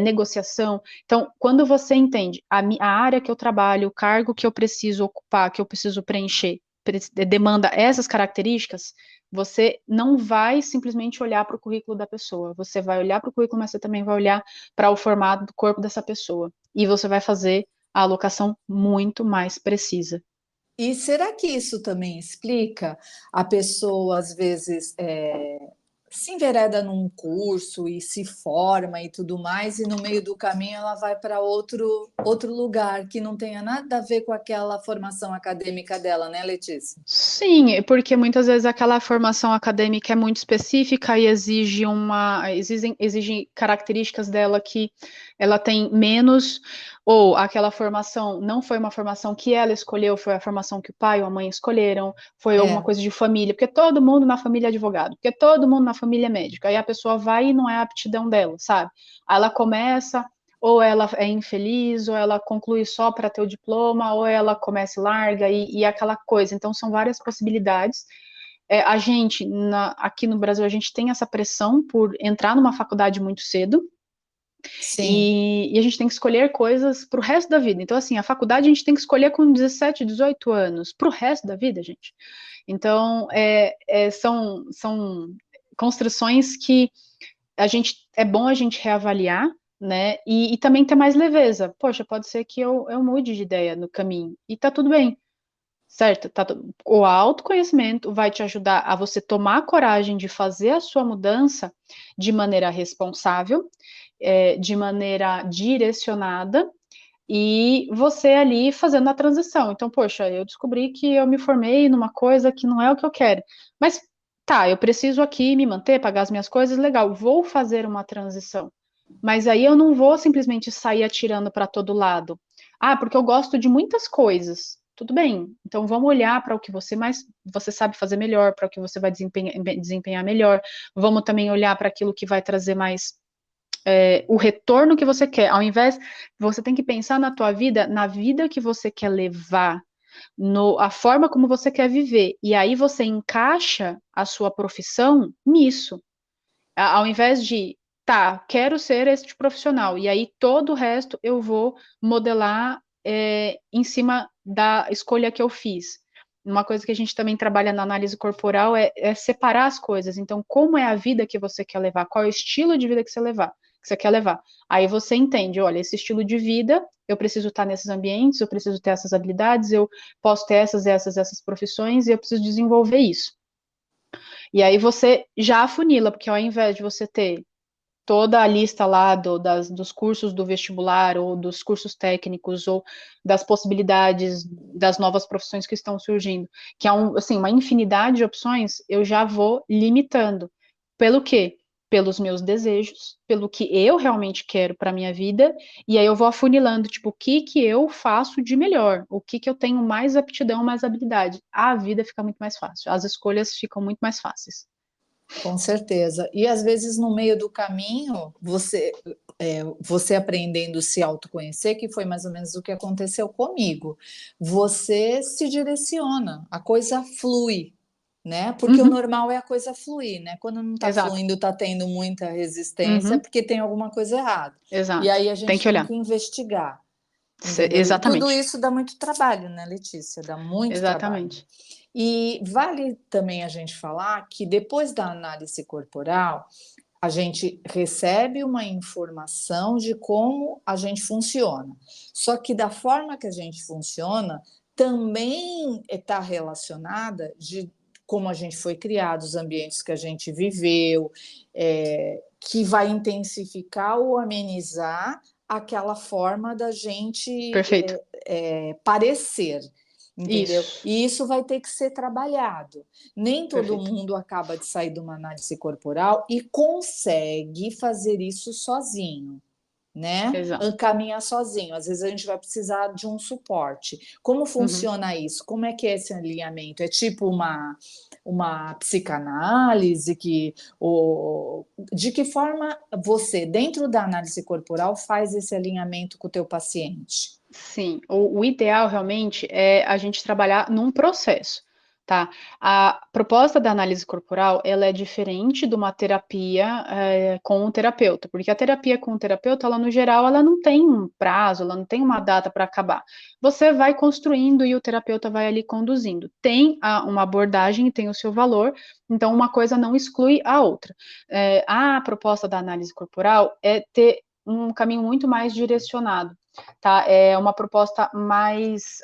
negociação. Então, quando você entende a área que eu trabalho, o cargo que eu preciso ocupar, que eu preciso preencher, demanda essas características, você não vai simplesmente olhar para o currículo da pessoa, você vai olhar para o currículo, mas você também vai olhar para o formato do corpo dessa pessoa. E você vai fazer a alocação muito mais precisa. E será que isso também explica a pessoa, às vezes, se envereda num curso e se forma e tudo mais, e no meio do caminho ela vai para outro lugar que não tenha nada a ver com aquela formação acadêmica dela, né, Letícia? Sim, porque muitas vezes aquela formação acadêmica é muito específica e exige características dela que ela tem menos, ou aquela formação não foi uma formação que ela escolheu, foi a formação que o pai ou a mãe escolheram, foi alguma É, coisa de família, porque todo mundo na família é advogado, porque todo mundo na família é médico, aí a pessoa vai e não é a aptidão dela, sabe? Aí ela começa ou ela é infeliz, ou ela conclui só para ter o diploma, ou ela começa e larga, e aquela coisa. Então, são várias possibilidades. A gente, aqui no Brasil, a gente tem essa pressão por entrar numa faculdade muito cedo, sim, e a gente tem que escolher coisas para o resto da vida. Então, assim, a faculdade a gente tem que escolher com 17, 18 anos, para o resto da vida, gente. Então, são construções que é bom a gente reavaliar, né? E também ter mais leveza. Poxa, pode ser que eu mude de ideia no caminho. E tá tudo bem, certo? O autoconhecimento vai te ajudar a você tomar a coragem de fazer a sua mudança de maneira responsável, de maneira direcionada, e você ali fazendo a transição. Então, poxa, eu descobri que eu me formei numa coisa que não é o que eu quero. Mas tá, eu preciso aqui me manter, pagar as minhas coisas, legal, vou fazer uma transição. Mas aí eu não vou simplesmente sair atirando para todo lado. Ah, porque eu gosto de muitas coisas. Tudo bem. Então vamos olhar para o que você sabe fazer melhor, para o que você vai desempenhar melhor. Vamos também olhar para aquilo que vai trazer mais o retorno que você quer. Ao invés, você tem que pensar na tua vida, na vida que você quer levar, a forma como você quer viver. E aí você encaixa a sua profissão nisso. Ao invés de, tá, quero ser este profissional, e aí todo o resto eu vou modelar em cima da escolha que eu fiz. Uma coisa que a gente também trabalha na análise corporal é separar as coisas. Então, como é a vida que você quer levar? Qual é o estilo de vida que você quer levar? Aí você entende, olha, esse estilo de vida, eu preciso estar nesses ambientes, eu preciso ter essas habilidades, eu posso ter essas profissões, e eu preciso desenvolver isso. E aí você já afunila, porque ao invés de você ter toda a lista lá dos cursos do vestibular, ou dos cursos técnicos, ou das possibilidades das novas profissões que estão surgindo, que é assim, uma infinidade de opções, eu já vou limitando. Pelo quê? Pelos meus desejos, pelo que eu realmente quero para minha vida, e aí eu vou afunilando, tipo, o que que eu faço de melhor, o que que eu tenho mais aptidão, mais habilidade. A vida fica muito mais fácil, as escolhas ficam muito mais fáceis. com certeza. E às vezes no meio do caminho, você aprendendo a se autoconhecer, que foi mais ou menos o que aconteceu comigo. Você se direciona, a coisa flui, né? Porque o Uhum, normal é a coisa fluir, né? Quando não está exato. fluindo, está tendo muita resistência, é Uhum, porque tem alguma coisa errada. E exato. aí a Tem gente que tem olhar. que investigar, entendeu? E tudo Exatamente. isso dá muito trabalho, né, Letícia? Dá muito trabalho. Exatamente. E vale também a gente falar que depois da análise corporal, a gente recebe uma informação de como a gente funciona. Só que da forma que a gente funciona, também está relacionada de como a gente foi criado, os ambientes que a gente viveu, que vai intensificar ou amenizar aquela forma da gente Perfeito. parecer. Entendeu? Isso. E isso vai ter que ser trabalhado. Nem todo Perfeito. mundo acaba de sair de uma análise corporal e consegue fazer isso sozinho, né? Exato. Caminhar sozinho. Às vezes a gente vai precisar de um suporte. Como Uhum. funciona isso? Como é que é esse alinhamento? É tipo uma psicanálise de que forma você, dentro da análise corporal, faz esse alinhamento com o teu paciente? Sim, o ideal realmente é a gente trabalhar num processo, tá? A proposta da análise corporal, ela é diferente de uma terapia com o terapeuta, porque a terapia com o terapeuta, ela no geral, ela não tem um prazo, ela não tem uma data para acabar. Você vai construindo e o terapeuta vai ali conduzindo. Tem uma abordagem e tem o seu valor, então uma coisa não exclui a outra. A proposta da análise corporal é ter um caminho muito mais direcionado, tá? É uma proposta mais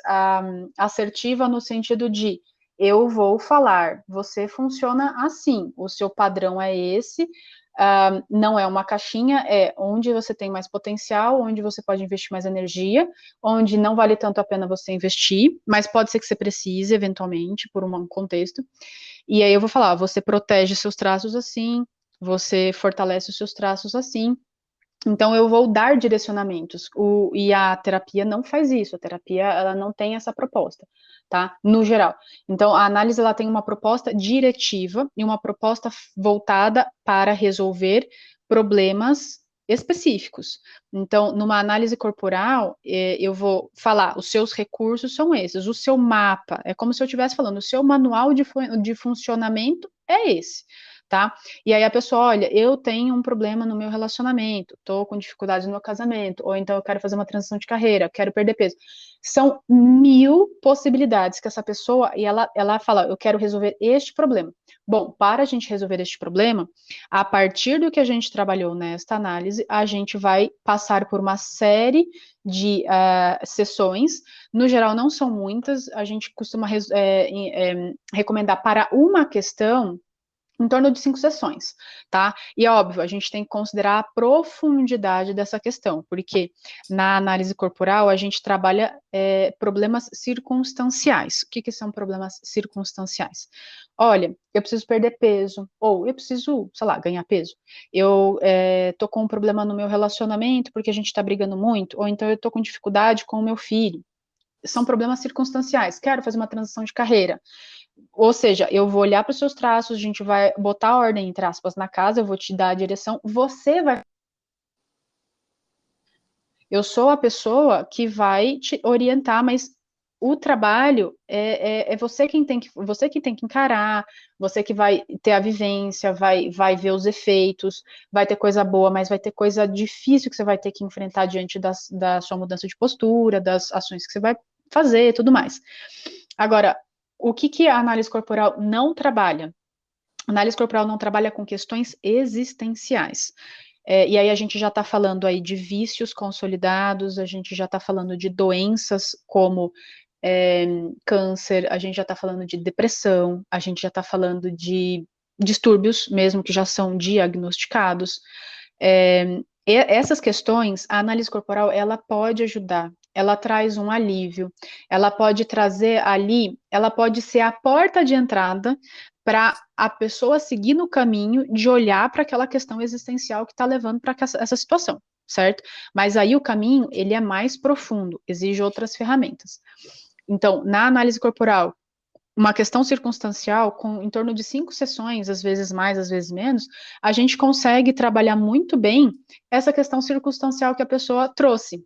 assertiva no sentido de eu vou falar, você funciona assim, o seu padrão é esse, não é uma caixinha, é onde você tem mais potencial, onde você pode investir mais energia, onde não vale tanto a pena você investir, mas pode ser que você precise, eventualmente, por um contexto. E aí eu vou falar, você protege seus traços assim, você fortalece os seus traços assim. Então eu vou dar direcionamentos. E a terapia não faz isso. A terapia ela não tem essa proposta, tá? No geral. Então a análise ela tem uma proposta diretiva e uma proposta voltada para resolver problemas específicos. Então, numa análise corporal, eu vou falar, os seus recursos são esses, o seu mapa, é como se eu estivesse falando, o seu manual de funcionamento é esse, tá? E aí a pessoa, olha, eu tenho um problema no meu relacionamento, estou com dificuldades no meu casamento, ou então eu quero fazer uma transição de carreira, quero perder peso. São 1000 possibilidades que essa pessoa, e ela fala, eu quero resolver este problema. Bom, para a gente resolver este problema, a partir do que a gente trabalhou nesta análise, a gente vai passar por uma série de sessões, no geral não são muitas, a gente costuma recomendar para uma questão em torno de 5 sessões, tá? E é óbvio, a gente tem que considerar a profundidade dessa questão, porque na análise corporal a gente trabalha problemas circunstanciais. O que são problemas circunstanciais? Olha, eu preciso perder peso, ou eu preciso, sei lá, ganhar peso. Eu tô com um problema no meu relacionamento porque a gente tá brigando muito, ou então eu tô com dificuldade com o meu filho. São problemas circunstanciais. Quero fazer uma transição de carreira. Ou seja, eu vou olhar para os seus traços, a gente vai botar a ordem, entre aspas, na casa, eu vou te dar a direção, você vai. Eu sou a pessoa que vai te orientar, mas o trabalho é você que tem que encarar, você que vai ter a vivência, vai ver os efeitos, vai ter coisa boa, mas vai ter coisa difícil que você vai ter que enfrentar diante da sua mudança de postura, das ações que você vai fazer e tudo mais. Agora, o que a análise corporal não trabalha? A análise corporal não trabalha com questões existenciais. E aí a gente já está falando aí de vícios consolidados, a gente já está falando de doenças como câncer, a gente já está falando de depressão, a gente já está falando de distúrbios mesmo que já são diagnosticados. Essas questões, a análise corporal, ela pode ajudar, ela traz um alívio, ela pode trazer ali, ela pode ser a porta de entrada para a pessoa seguir no caminho de olhar para aquela questão existencial que está levando para essa situação, certo? Mas aí o caminho, ele é mais profundo, exige outras ferramentas. Então, na análise corporal, uma questão circunstancial, com em torno de 5 sessões, às vezes mais, às vezes menos, a gente consegue trabalhar muito bem essa questão circunstancial que a pessoa trouxe.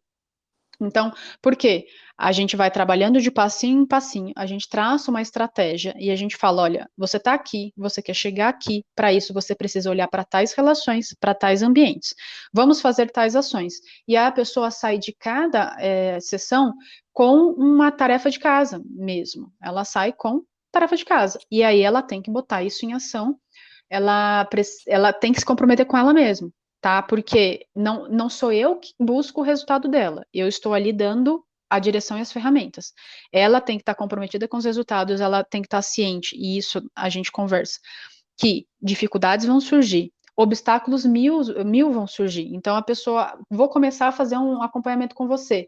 Então, por quê? A gente vai trabalhando de passinho em passinho, a gente traça uma estratégia e a gente fala: olha, você está aqui, você quer chegar aqui, para isso você precisa olhar para tais relações, para tais ambientes. Vamos fazer tais ações. E aí a pessoa sai de cada sessão com uma tarefa de casa mesmo. Ela sai com tarefa de casa. E aí ela tem que botar isso em ação, ela tem que se comprometer com ela mesma, tá? Porque não sou eu que busco o resultado dela, eu estou ali dando a direção e as ferramentas. Ela tem que estar comprometida com os resultados, ela tem que estar ciente, e isso a gente conversa, que dificuldades vão surgir, obstáculos mil vão surgir. Então a pessoa, vou começar a fazer um acompanhamento com você.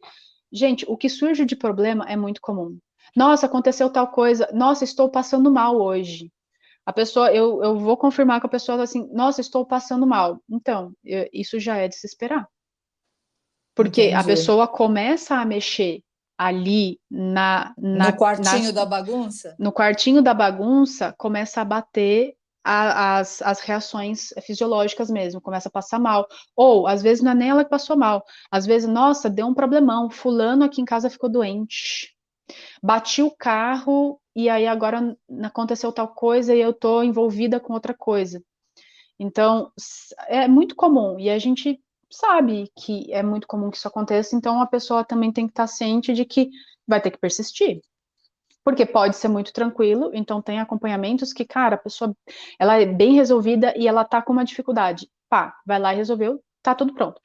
Gente, o que surge de problema é muito comum. Nossa, aconteceu tal coisa. Nossa, estou passando mal hoje. A pessoa, eu vou confirmar com a pessoa assim, nossa, estou passando mal. Então, isso já é de se esperar. Porque a Entendi. pessoa começa a mexer ali No quartinho da bagunça? no quartinho da bagunça, começa a bater as reações fisiológicas mesmo, começa a passar mal. Ou, às vezes, não é nem ela que passou mal. Às vezes, nossa, deu um problemão, fulano aqui em casa ficou doente. Bati o carro e aí agora aconteceu tal coisa e eu tô envolvida com outra coisa. Então, é muito comum e a gente sabe que é muito comum que isso aconteça, então a pessoa também tem que estar ciente de que vai ter que persistir. Porque pode ser muito tranquilo, então tem acompanhamentos que, cara, a pessoa, ela é bem resolvida e ela tá com uma dificuldade. Pá, vai lá e resolveu, tá tudo pronto.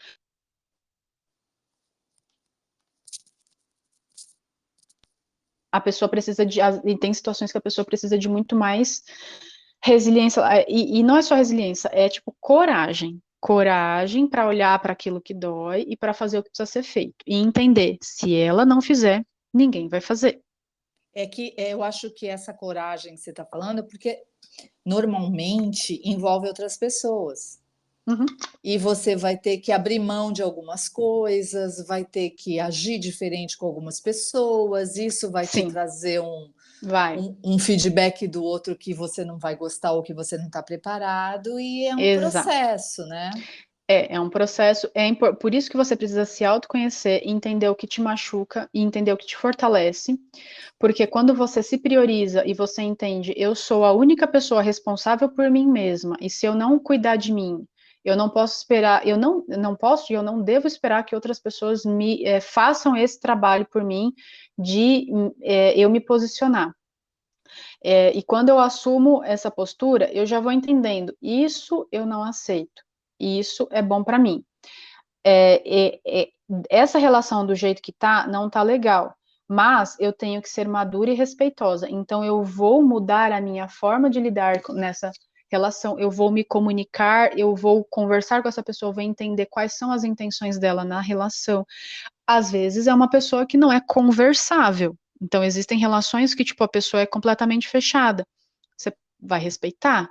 a pessoa precisa e tem situações que a pessoa precisa de muito mais resiliência, e não é só resiliência, é tipo coragem. Coragem para olhar para aquilo que dói e para fazer o que precisa ser feito. E entender, se ela não fizer, ninguém vai fazer. É que eu acho que essa coragem que você está falando, porque normalmente envolve outras pessoas. Uhum. E você vai ter que abrir mão de algumas coisas, vai ter que agir diferente com algumas pessoas, isso vai te Sim, trazer vai. um feedback do outro que você não vai gostar ou que você não está preparado, e é um Exato. processo, né? É um processo, por isso que você precisa se autoconhecer, entender o que te machuca e entender o que te fortalece, porque quando você se prioriza e você entende, eu sou a única pessoa responsável por mim mesma, e se eu não cuidar de mim, eu não posso esperar, eu não posso e eu não devo esperar que outras pessoas me façam esse trabalho por mim, de eu me posicionar. E quando eu assumo essa postura, eu já vou entendendo, isso eu não aceito, isso é bom para mim. Essa relação do jeito que tá, não tá legal, mas eu tenho que ser madura e respeitosa, então eu vou mudar a minha forma de lidar nessa relação, eu vou me comunicar, eu vou conversar com essa pessoa, vou entender quais são as intenções dela na relação. Às vezes é uma pessoa que não é conversável, então existem relações que, tipo, a pessoa é completamente fechada, você vai respeitar.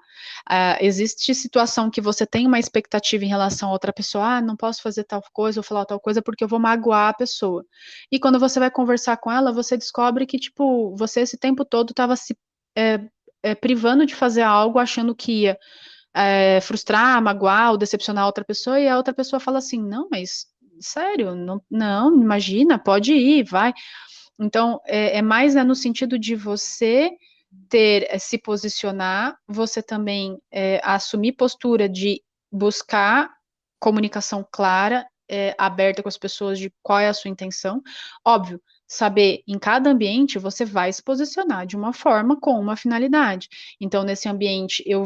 Existe situação que você tem uma expectativa em relação a outra pessoa, não posso fazer tal coisa ou falar tal coisa porque eu vou magoar a pessoa. E quando você vai conversar com ela, você descobre que, tipo, você esse tempo todo estava se é, privando de fazer algo, achando que ia frustrar, magoar ou decepcionar a outra pessoa, e a outra pessoa fala assim, não, mas sério, não, não, imagina, pode ir, vai. Então, é mais, né, no sentido de você se posicionar, você também assumir postura de buscar comunicação clara, aberta com as pessoas de qual é a sua intenção. Óbvio, saber em cada ambiente você vai se posicionar de uma forma com uma finalidade. Então, nesse ambiente eu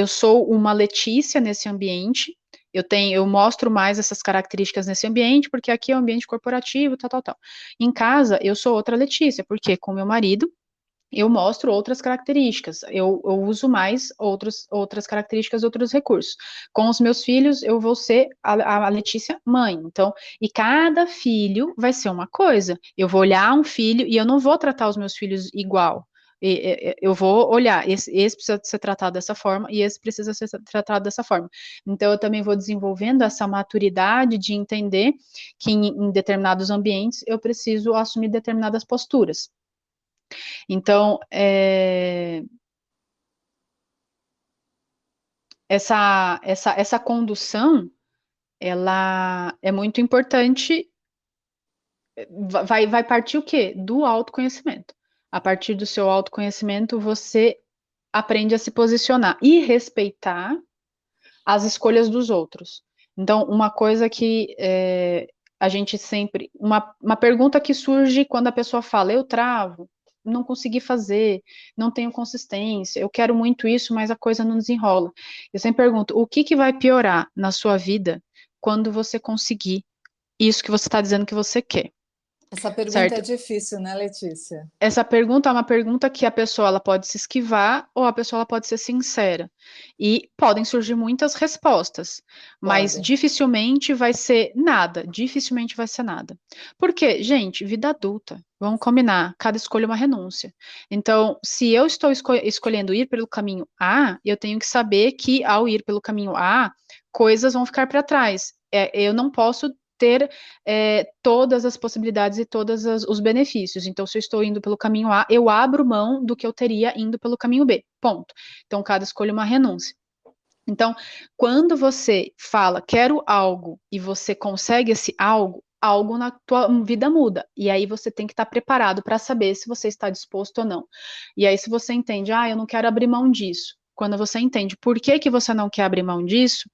sou uma Letícia nesse ambiente, eu mostro mais essas características nesse ambiente, porque aqui é um ambiente corporativo, tal, tal, tal. Em casa, eu sou outra Letícia, porque com meu marido, eu mostro outras características, eu uso mais outras características, outros recursos. Com os meus filhos, eu vou ser a Letícia mãe, então, e cada filho vai ser uma coisa. Eu vou olhar um filho e eu não vou tratar os meus filhos igual. Eu vou olhar, esse precisa ser tratado dessa forma e esse precisa ser tratado dessa forma. Então, eu também vou desenvolvendo essa maturidade de entender que em determinados ambientes eu preciso assumir determinadas posturas. Então, essa condução, ela é muito importante, vai partir o quê? Do autoconhecimento. A partir do seu autoconhecimento, você aprende a se posicionar e respeitar as escolhas dos outros. Então, uma coisa que a gente sempre. Uma pergunta que surge quando a pessoa fala, eu travo, não consegui fazer, não tenho consistência, eu quero muito isso, mas a coisa não desenrola. Eu sempre pergunto, o que vai piorar na sua vida quando você conseguir isso que você está dizendo que você quer? Essa pergunta é Certo? difícil, né, Letícia? Essa pergunta é uma pergunta que a pessoa ela pode se esquivar ou a pessoa ela pode ser sincera. E podem surgir muitas respostas, mas Podem. dificilmente vai ser nada, dificilmente vai ser nada. Porque, gente, vida adulta, vamos combinar, cada escolha é uma renúncia. Então, se eu estou escolhendo ir pelo caminho A, eu tenho que saber que ao ir pelo caminho A, coisas vão ficar para trás. Eu não posso ter todas as possibilidades e todos os benefícios. Então, se eu estou indo pelo caminho A, eu abro mão do que eu teria indo pelo caminho B. Ponto. Então, cada escolha é uma renúncia. Então, quando você fala, quero algo, e você consegue esse algo, algo na tua vida muda. E aí você tem que estar preparado para saber se você está disposto ou não. E aí, se você entende, eu não quero abrir mão disso. Quando você entende por que que você não quer abrir mão disso,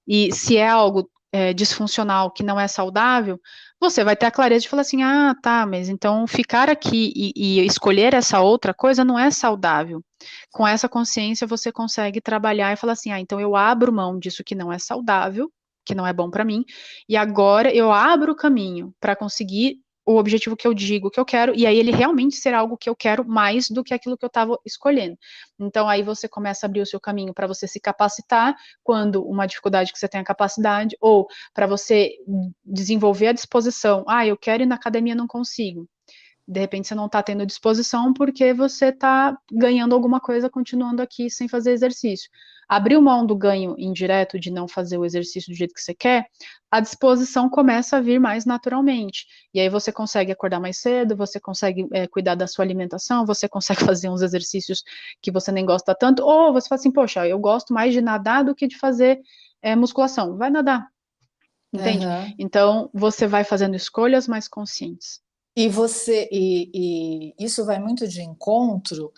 e se é algo disfuncional que não é saudável, você vai ter a clareza de falar assim, tá, mas então ficar aqui e escolher essa outra coisa não é saudável. Com essa consciência você consegue trabalhar e falar assim, então eu abro mão disso que não é saudável, que não é bom para mim, e agora eu abro o caminho para conseguir o objetivo que eu digo que eu quero, e aí ele realmente ser algo que eu quero mais do que aquilo que eu estava escolhendo. Então aí você começa a abrir o seu caminho para você se capacitar quando uma dificuldade que você tem a capacidade, ou para você desenvolver a disposição. Ah, eu quero ir na academia, não consigo. De repente você não está tendo disposição porque você está ganhando alguma coisa continuando aqui sem fazer exercício. Abriu mão do ganho indireto de não fazer o exercício do jeito que você quer, a disposição começa a vir mais naturalmente. E aí você consegue acordar mais cedo, você consegue cuidar da sua alimentação, você consegue fazer uns exercícios que você nem gosta tanto, ou você fala assim, poxa, eu gosto mais de nadar do que de fazer musculação. Vai nadar, entende? Aham. Então você vai fazendo escolhas mais conscientes. E isso vai muito de encontro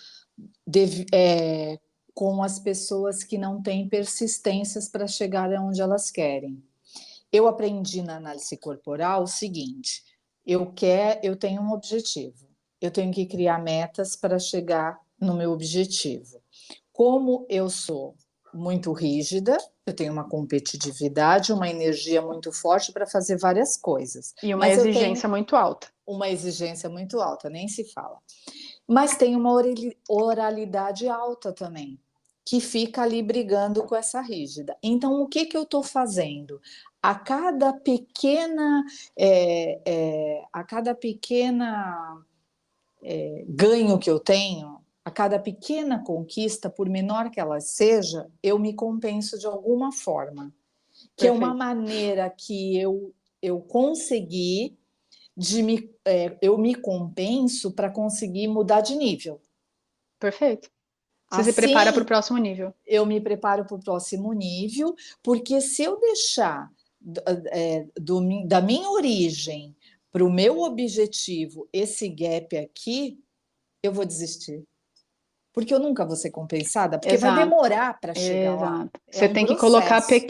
com as pessoas que não têm persistências para chegar aonde elas querem. Eu aprendi na análise corporal o seguinte: eu tenho um objetivo, eu tenho que criar metas para chegar no meu objetivo. Como eu sou muito rígida, eu tenho uma competitividade, uma energia muito forte para fazer várias coisas, E uma mas eu tenho exigência muito alta. uma exigência muito alta, nem se fala. Mas tem uma oralidade alta também, que fica ali brigando com essa rígida. Então, o que, que eu estou fazendo? A cada pequena, a cada pequena ganho que eu tenho, a cada pequena conquista, por menor que ela seja, eu me compenso de alguma forma, que é uma Perfeito. maneira que eu consegui eu me compenso para conseguir mudar de nível. Perfeito. Você se prepara para o Assim, próximo nível. eu me preparo para o próximo nível, porque se eu deixar da minha origem para o meu objetivo esse gap aqui, eu vou desistir. Porque eu nunca vou ser compensada, porque vai Exato. demorar para chegar lá. Exato. É Você um tem que colocar processo.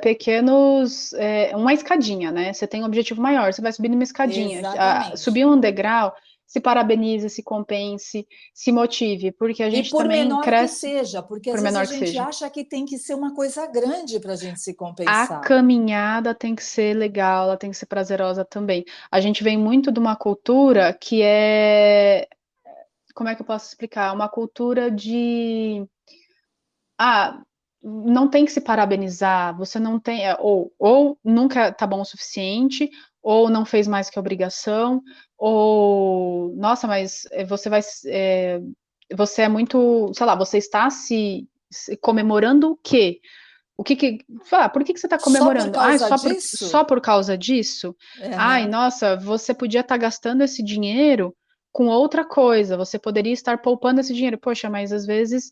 pequenos, uma escadinha, né? Você tem um objetivo maior, você vai subir numa escadinha. Exatamente. Subir um degrau, se parabenize, se compense, se motive, porque a E gente por também menor que cresce, seja, porque por às vezes a menor que gente seja. acha que tem que ser uma coisa grande para a gente se A compensar. caminhada tem que ser legal, ela tem que ser prazerosa também. A gente vem muito de uma cultura que é, como é que eu posso explicar? Uma cultura de ah, não tem que se parabenizar, você não tem, ou nunca tá bom o suficiente, ou não fez mais que obrigação, ou, nossa, mas você é muito, sei lá, você está se comemorando o quê? Por que que você está Só por comemorando? Ai, causa só disso? por causa disso? Ai, Aham. nossa, você podia estar gastando esse dinheiro com outra coisa, você poderia estar poupando esse dinheiro. Poxa, mas às vezes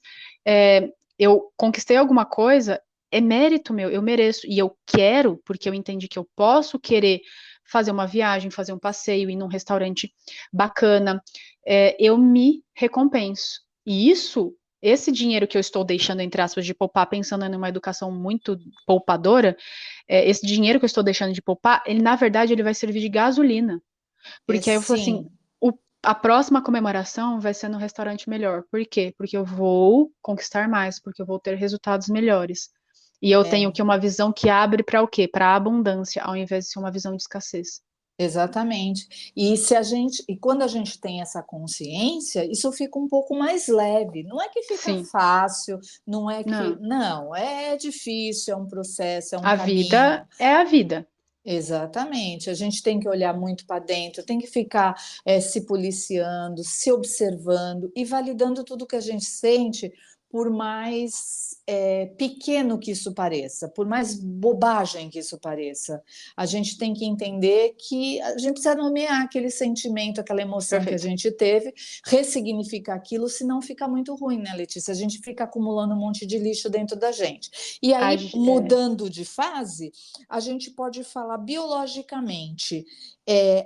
eu conquistei alguma coisa, é mérito meu, eu mereço, e eu quero, porque eu entendi que eu posso querer fazer uma viagem, fazer um passeio, ir num restaurante bacana, eu me recompenso. E esse dinheiro que eu estou deixando, entre aspas, de poupar, pensando em uma educação muito poupadora, esse dinheiro que eu estou deixando de poupar, ele, na verdade, ele vai servir de gasolina. Porque aí eu falo assim, Sim, a próxima comemoração vai ser no restaurante melhor. Por quê? Porque eu vou conquistar mais, porque eu vou ter resultados melhores. E eu tenho é, que uma visão que abre para o quê? Para a abundância, ao invés de ser uma visão de escassez. exatamente. E quando a gente tem essa consciência, isso fica um pouco mais leve. Não é que fica Sim, fácil, não é que. não. Não, é difícil, é um processo, é um A caminho. vida é a vida. Exatamente. A gente tem que olhar muito para dentro, tem que ficar se policiando, se observando e validando tudo que a gente sente, por mais pequeno que isso pareça, por mais bobagem que isso pareça. A gente tem que entender que a gente precisa nomear aquele sentimento, aquela emoção que a Perfeito. gente teve, ressignificar aquilo, senão fica muito ruim, né, Letícia? A gente fica acumulando um monte de lixo dentro da gente. E A aí, ge- é, mudando de fase, a gente pode falar biologicamente,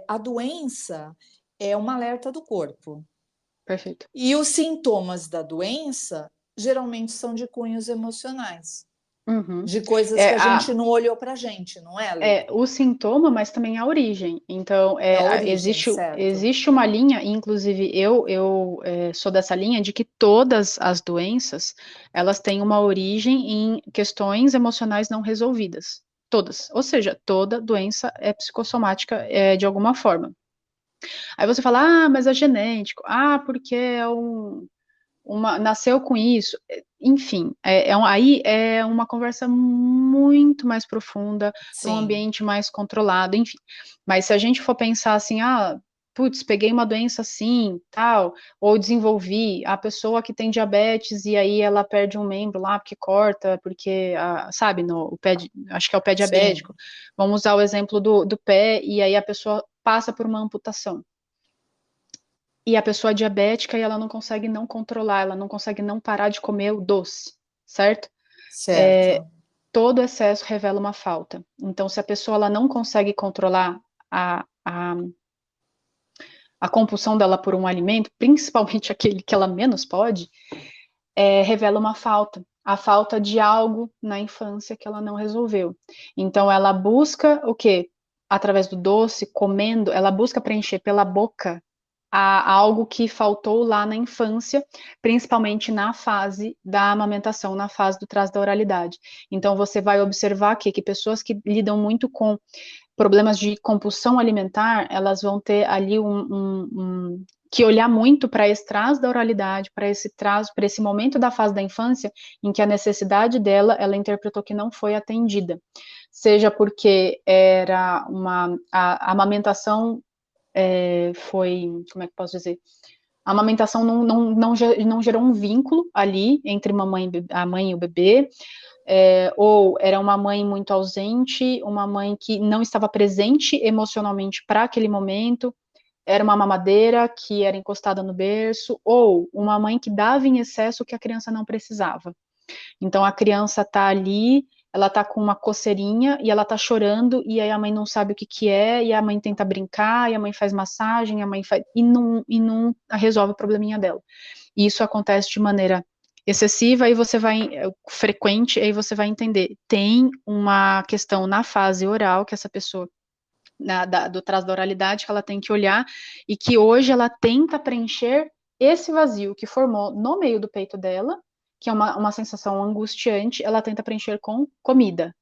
a doença é um alerta do corpo. perfeito. E os sintomas da doença geralmente são de cunhos emocionais, Uhum. de coisas que É, a gente não olhou para a gente, não é, Lê? o sintoma, mas também a origem. Então, É a origem, certo? existe uma linha, e inclusive eu sou dessa linha, de que todas as doenças, elas têm uma origem em questões emocionais não resolvidas. Todas. Ou seja, toda doença é psicossomática de alguma forma. Aí você fala, ah, mas é genético, ah, porque nasceu com isso, enfim, aí é uma conversa muito mais profunda, para um Sim, ambiente mais controlado, enfim. Mas se a gente for pensar assim, ah, putz, peguei uma doença assim, tal, ou desenvolvi, a pessoa que tem diabetes e aí ela perde um membro lá porque corta, porque, sabe, acho que é o pé sim, diabético. Vamos usar o exemplo do pé e aí a pessoa passa por uma amputação e a pessoa é diabética e ela não consegue não controlar, ela não consegue não parar de comer o doce, certo? certo. Todo excesso revela uma falta. Então, se a pessoa ela não consegue controlar a, a, a compulsão dela por um alimento, principalmente aquele que ela menos pode, revela uma falta. A falta de algo na infância que ela não resolveu. Então, ela busca o quê? Através do doce, comendo, ela busca preencher pela boca a algo que faltou lá na infância, principalmente na fase da amamentação, na fase do trás da oralidade. Então, você vai observar aqui que pessoas que lidam muito com problemas de compulsão alimentar, elas vão ter ali que olhar muito para esse trás da oralidade, para esse momento da fase da infância em que a necessidade dela, ela interpretou que não foi atendida. Seja porque a amamentação como é que posso dizer? A amamentação não gerou um vínculo ali entre a mãe e o bebê, ou era uma mãe muito ausente, uma mãe que não estava presente emocionalmente para aquele momento, era uma mamadeira que era encostada no berço, ou uma mãe que dava em excesso o que a criança não precisava. Então a criança está ali, ela está com uma coceirinha e ela está chorando, e aí a mãe não sabe o que que é, e a mãe tenta brincar, e a mãe faz massagem, a mãe faz, e não resolve o probleminha dela. E isso acontece de maneira excessiva, aí você vai, frequente, aí você vai entender. Tem uma questão na fase oral que essa pessoa do traço da oralidade que ela tem que olhar e que hoje ela tenta preencher esse vazio que formou no meio do peito dela, que é uma sensação angustiante, ela tenta preencher com comida,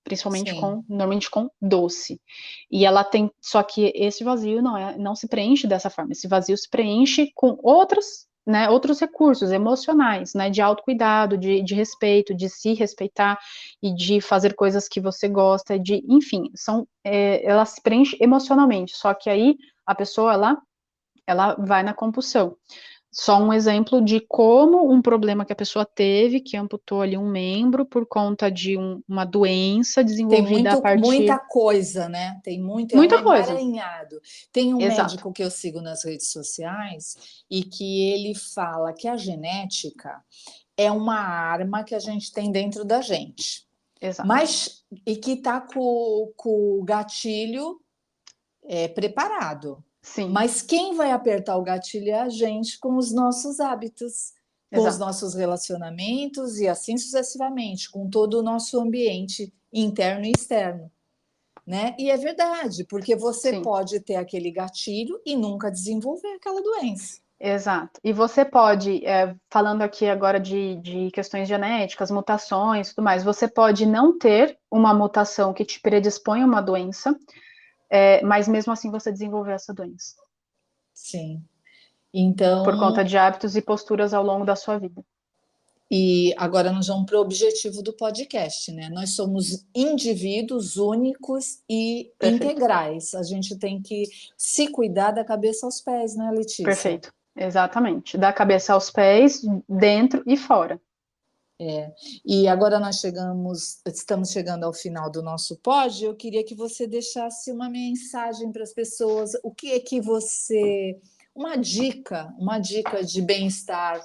principalmente Sim. normalmente com doce. E ela tem, só que esse vazio não se preenche dessa forma, esse vazio se preenche com outros recursos emocionais, né, de autocuidado, de respeito, de se respeitar e de fazer coisas que você gosta, enfim, ela se preenche emocionalmente, só que aí a pessoa, ela vai na compulsão. Só um exemplo de como um problema que a pessoa teve, que amputou ali um membro por conta de uma doença Tem desenvolvida a muito, muita partir. coisa, né? Tem muito, é um Muita coisa. emaranhado. Tem um Exato, médico que eu sigo nas redes sociais e que ele fala que a genética é uma arma que a gente tem dentro da gente, exato. mas e que está com o gatilho preparado. Sim, Mas quem vai apertar o gatilho é a gente com os nossos hábitos, com os exato. nossos relacionamentos e assim sucessivamente, com todo o nosso ambiente interno e externo, né? E é verdade, porque você Sim, pode ter aquele gatilho e nunca desenvolver aquela doença. exato. E você pode, falando aqui agora de questões genéticas, mutações e tudo mais, você pode não ter uma mutação que te predispõe a uma doença, mas mesmo assim você desenvolver essa doença, Sim. por conta Então, de hábitos e posturas ao longo da sua vida. e agora nós vamos para o objetivo do podcast, né? Nós somos indivíduos únicos e Perfeito, integrais. A gente tem que se cuidar da cabeça aos pés, né, Letícia? perfeito. Exatamente. Da cabeça aos pés, dentro e fora. E agora estamos chegando ao final do nosso pod. Eu queria que você deixasse uma mensagem para as pessoas. O que é que uma dica de bem-estar.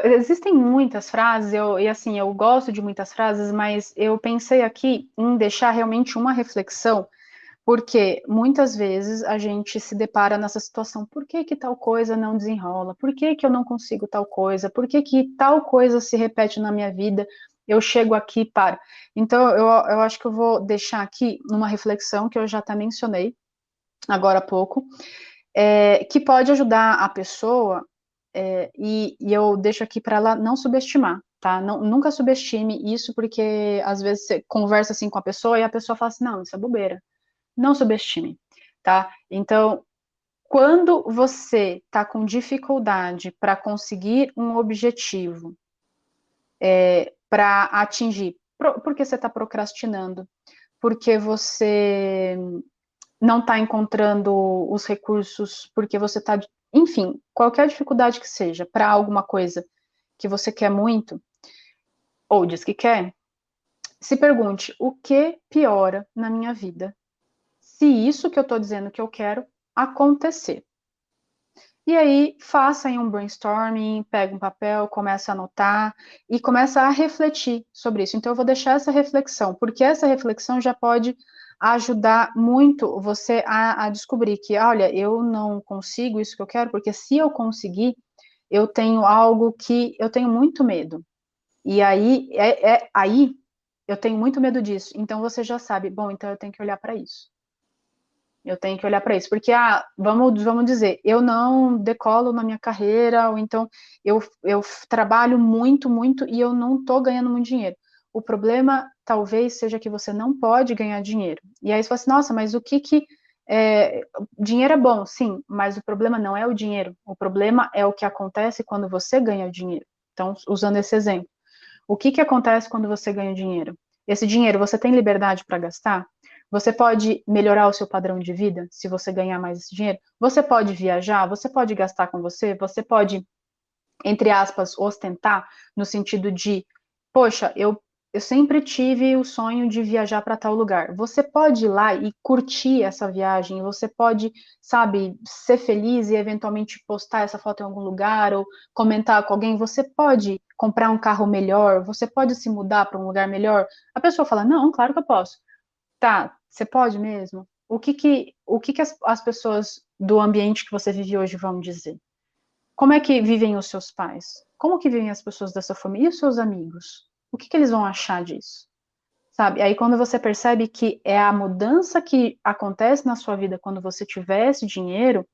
Existem muitas frases, e assim, eu gosto de muitas frases, mas eu pensei aqui em deixar realmente uma reflexão, porque muitas vezes a gente se depara nessa situação, por que que tal coisa não desenrola? Por que que eu não consigo tal coisa? Por que que tal coisa se repete na minha vida? Eu chego aqui para. Então, eu acho que eu vou deixar aqui uma reflexão que eu já até mencionei agora há pouco, que pode ajudar a pessoa, e eu deixo aqui para ela não subestimar, tá? Nunca subestime isso, porque às vezes você conversa assim com a pessoa e a pessoa fala assim, não, isso é bobeira. Não subestime. tá? Então, quando você está com dificuldade para conseguir um objetivo, para atingir, porque você está procrastinando, porque você não está encontrando os recursos, porque você está, enfim, qualquer dificuldade que seja, para alguma coisa que você quer muito, ou diz que quer, se pergunte o que piora na minha vida se isso que eu estou dizendo que eu quero acontecer. E aí, faça aí um brainstorming, pega um papel, começa a anotar e começa a refletir sobre isso. Então, eu vou deixar essa reflexão, porque essa reflexão já pode ajudar muito você a descobrir que, olha, eu não consigo isso que eu quero, porque se eu conseguir, eu tenho algo que eu tenho muito medo. E aí, aí eu tenho muito medo disso. Então, você já sabe, bom, então eu tenho que olhar para isso. Eu tenho que olhar para isso, porque, vamos dizer, eu não decolo na minha carreira, ou então eu trabalho muito, muito e eu não estou ganhando muito dinheiro. O problema talvez seja que você não pode ganhar dinheiro. E aí você fala assim, nossa, mas o que dinheiro é bom, sim, mas o problema não é o dinheiro. O problema é o que acontece quando você ganha o dinheiro. Então, usando esse exemplo, o que acontece quando você ganha dinheiro? Esse dinheiro, você tem liberdade para gastar? Você pode melhorar o seu padrão de vida se você ganhar mais esse dinheiro? Você pode viajar? Você pode gastar com você? Você pode, entre aspas, ostentar no sentido de, poxa, eu sempre tive o sonho de viajar para tal lugar. Você pode ir lá e curtir essa viagem, você pode, sabe, ser feliz e eventualmente postar essa foto em algum lugar ou comentar com alguém. Você pode comprar um carro melhor, você pode se mudar para um lugar melhor. A pessoa fala: "Não, claro que eu posso". Tá, você pode mesmo? O que que as pessoas do ambiente que você vive hoje vão dizer? Como é que vivem os seus pais? Como que vivem as pessoas da sua família e os seus amigos? O que que eles vão achar disso? Sabe? Aí quando você percebe que é a mudança que acontece na sua vida quando você tiver esse dinheiro,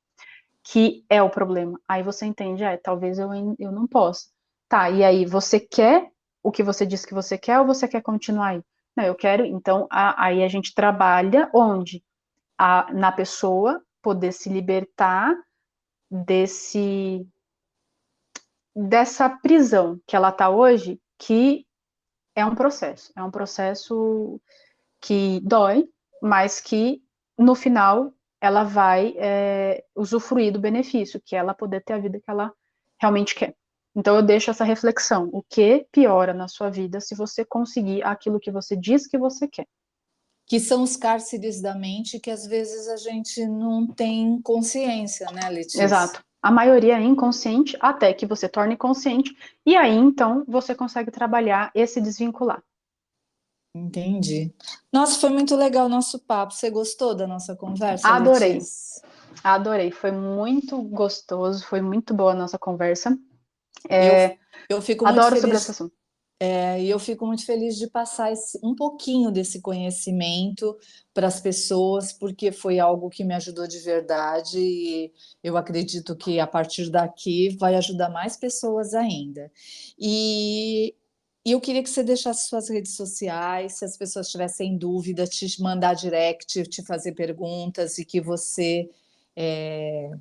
que é o problema. Aí você entende, talvez eu não possa. Tá, e aí você quer o que você disse que você quer ou você quer continuar aí? Não, eu quero, então aí a gente trabalha onde? Na pessoa poder se libertar desse dessa prisão que ela está hoje, que é um processo que dói, mas que no final ela vai usufruir do benefício, que é ela poder ter a vida que ela realmente quer. Então eu deixo essa reflexão: o que piora na sua vida se você conseguir aquilo que você diz que você quer? Que são os cárceres da mente que às vezes a gente não tem consciência, né, Letícia? Exato. A maioria é inconsciente até que você torne consciente, e aí então você consegue trabalhar esse desvincular. Entendi. Nossa, foi muito legal o nosso papo. Você gostou da nossa conversa, Adorei, Letícia? adorei. Foi muito gostoso, foi muito boa a nossa conversa. Eu, eu fico muito Adoro sobre esse feliz. assunto. E eu fico muito feliz de passar um pouquinho desse conhecimento para as pessoas, porque foi algo que me ajudou de verdade e eu acredito que a partir daqui vai ajudar mais pessoas ainda. E, e eu queria que você deixasse suas redes sociais, se as pessoas tivessem dúvida, te mandar direct, te fazer perguntas e que você é,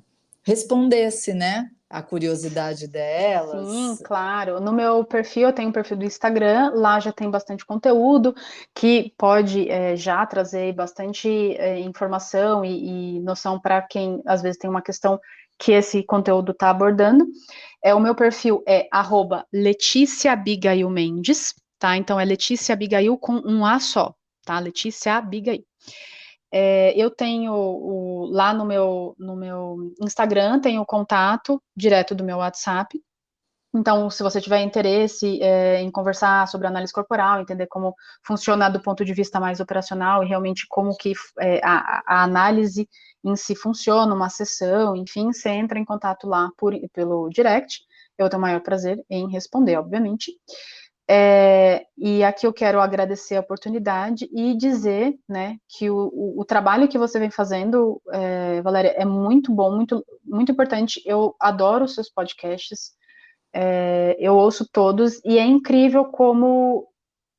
respondesse, né? A curiosidade Sim, delas. claro. No meu perfil, eu tenho um perfil do Instagram, lá já tem bastante conteúdo que pode já trazer bastante informação e noção para quem às vezes tem uma questão que esse conteúdo está abordando. O meu perfil é @Letícia Abigail Mendes, tá? Então é Letícia Abigail com um A só, tá? Letícia Abigail. Eu tenho lá no meu Instagram, tenho o contato direto do meu WhatsApp. Então, se você tiver interesse em conversar sobre análise corporal, entender como funciona do ponto de vista mais operacional e realmente como que a análise em si funciona, uma sessão, enfim, você entra em contato lá pelo direct. Eu tenho o maior prazer em responder, obviamente. E aqui eu quero agradecer a oportunidade e dizer, né, que o trabalho que você vem fazendo, Valéria, é muito bom, muito, muito importante. Eu adoro os seus podcasts. Eu ouço todos e é incrível como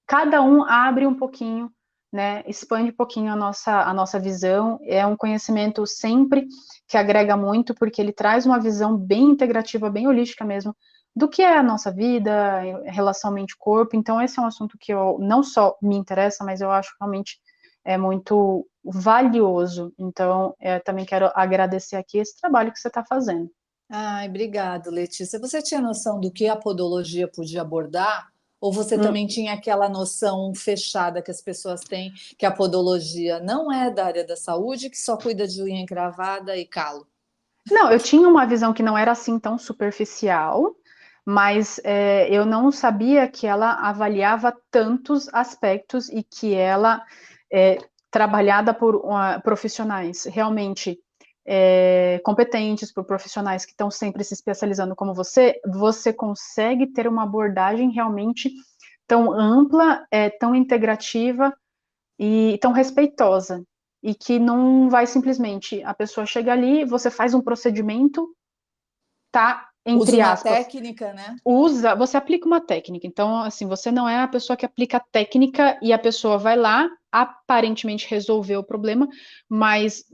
cada um abre um pouquinho né? Expande um pouquinho a nossa visão. É um conhecimento sempre que agrega muito, porque ele traz uma visão bem integrativa, bem holística mesmo, do que é a nossa vida, em relação mente-corpo. Então, esse é um assunto que eu não só me interessa, mas eu acho realmente é muito valioso. Então, também quero agradecer aqui esse trabalho que você está fazendo. Ai, obrigado, Letícia. Você tinha noção do que a podologia podia abordar? Ou você Hum, também tinha aquela noção fechada que as pessoas têm, que a podologia não é da área da saúde, que só cuida de unha encravada e calo? Não, eu tinha uma visão que não era assim tão superficial, mas eu não sabia que ela avaliava tantos aspectos e que ela é trabalhada por profissionais realmente competentes, por profissionais que estão sempre se especializando como você consegue ter uma abordagem realmente tão ampla, tão integrativa e tão respeitosa, e que não vai simplesmente, a pessoa chega ali, você faz um procedimento, tá, Usa entre uma aspas, técnica, né? você aplica uma técnica, então, assim, você não é a pessoa que aplica a técnica e a pessoa vai lá, aparentemente resolver o problema, mas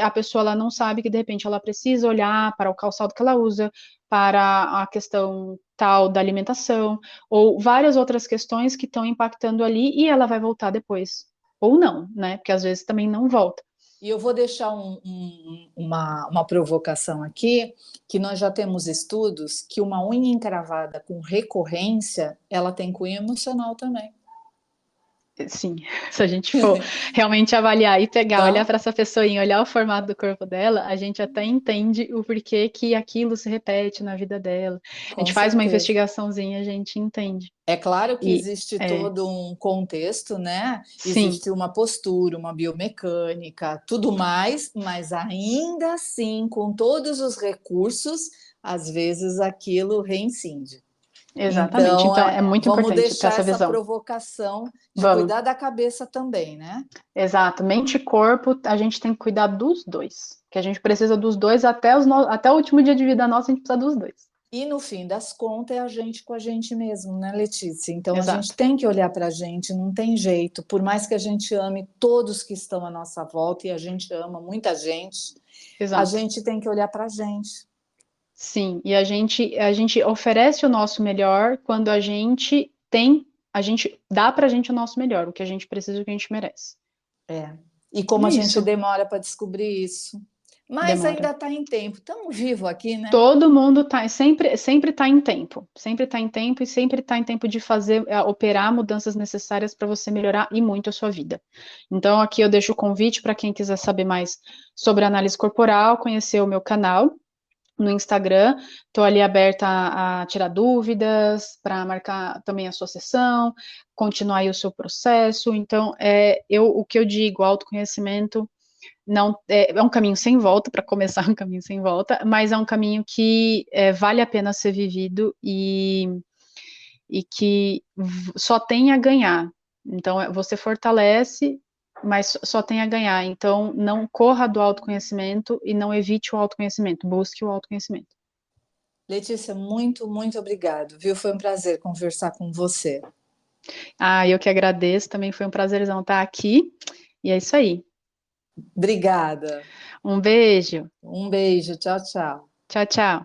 a pessoa ela não sabe que de repente ela precisa olhar para o calçado que ela usa, para a questão tal da alimentação, ou várias outras questões que estão impactando ali e ela vai voltar depois. Ou não, né? Porque às vezes também não volta. E eu vou deixar uma provocação aqui, que nós já temos estudos que uma unha encravada com recorrência, ela tem cunho emocional também, Sim, se a gente for realmente avaliar e pegar, olhar tá? para essa pessoinha, olhar o formato do corpo dela, a gente até entende o porquê que aquilo se repete na vida dela. A Com gente faz uma certeza. investigaçãozinha, a gente entende. É claro que E existe todo um contexto, né? sim, Existe uma postura, uma biomecânica, tudo mais, mas ainda assim, com todos os recursos, às vezes aquilo reincide. exatamente. Então, Então é muito vamos importante ter deixar essa essa visão. provocação de Vamos. cuidar da cabeça também, né? Exato. Mente e corpo, a gente tem que cuidar dos dois. Que a gente precisa dos dois até o último dia de vida nosso, a gente precisa dos dois. E no fim das contas é a gente com a gente mesmo, né, Letícia? Então a gente Exato. tem que olhar para a gente, não tem jeito. Por mais que a gente ame todos que estão à nossa volta, e a gente ama muita gente, a Exato. gente tem que olhar para a gente. Sim, e a gente oferece o nosso melhor quando a gente dá pra gente o nosso melhor, o que a gente precisa, o que a gente merece. É. E como É a gente isso, demora para descobrir isso. Mas demora. ainda está em tempo. Estamos vivos aqui, né? Todo mundo sempre tá em tempo, sempre tá em tempo e sempre tá em tempo de fazer, operar mudanças necessárias para você melhorar e muito a sua vida. Então, aqui eu deixo o convite para quem quiser saber mais sobre análise corporal, conhecer o meu canal no Instagram. Estou ali aberta a tirar dúvidas, para marcar também a sua sessão, continuar aí o seu processo. Então, o que eu digo, autoconhecimento não é um caminho sem volta, para começar um caminho sem volta, mas é um caminho que vale a pena ser vivido e que só tem a ganhar. Então, você fortalece, mas só tem a ganhar. Então, não corra do autoconhecimento e não evite o autoconhecimento, busque o autoconhecimento. Letícia, muito, muito obrigado, viu? Foi um prazer conversar com você. Ah, eu que agradeço, também foi um prazerzão estar aqui. E é isso aí. Obrigada. Um beijo. Um beijo. Tchau, tchau. Tchau, tchau.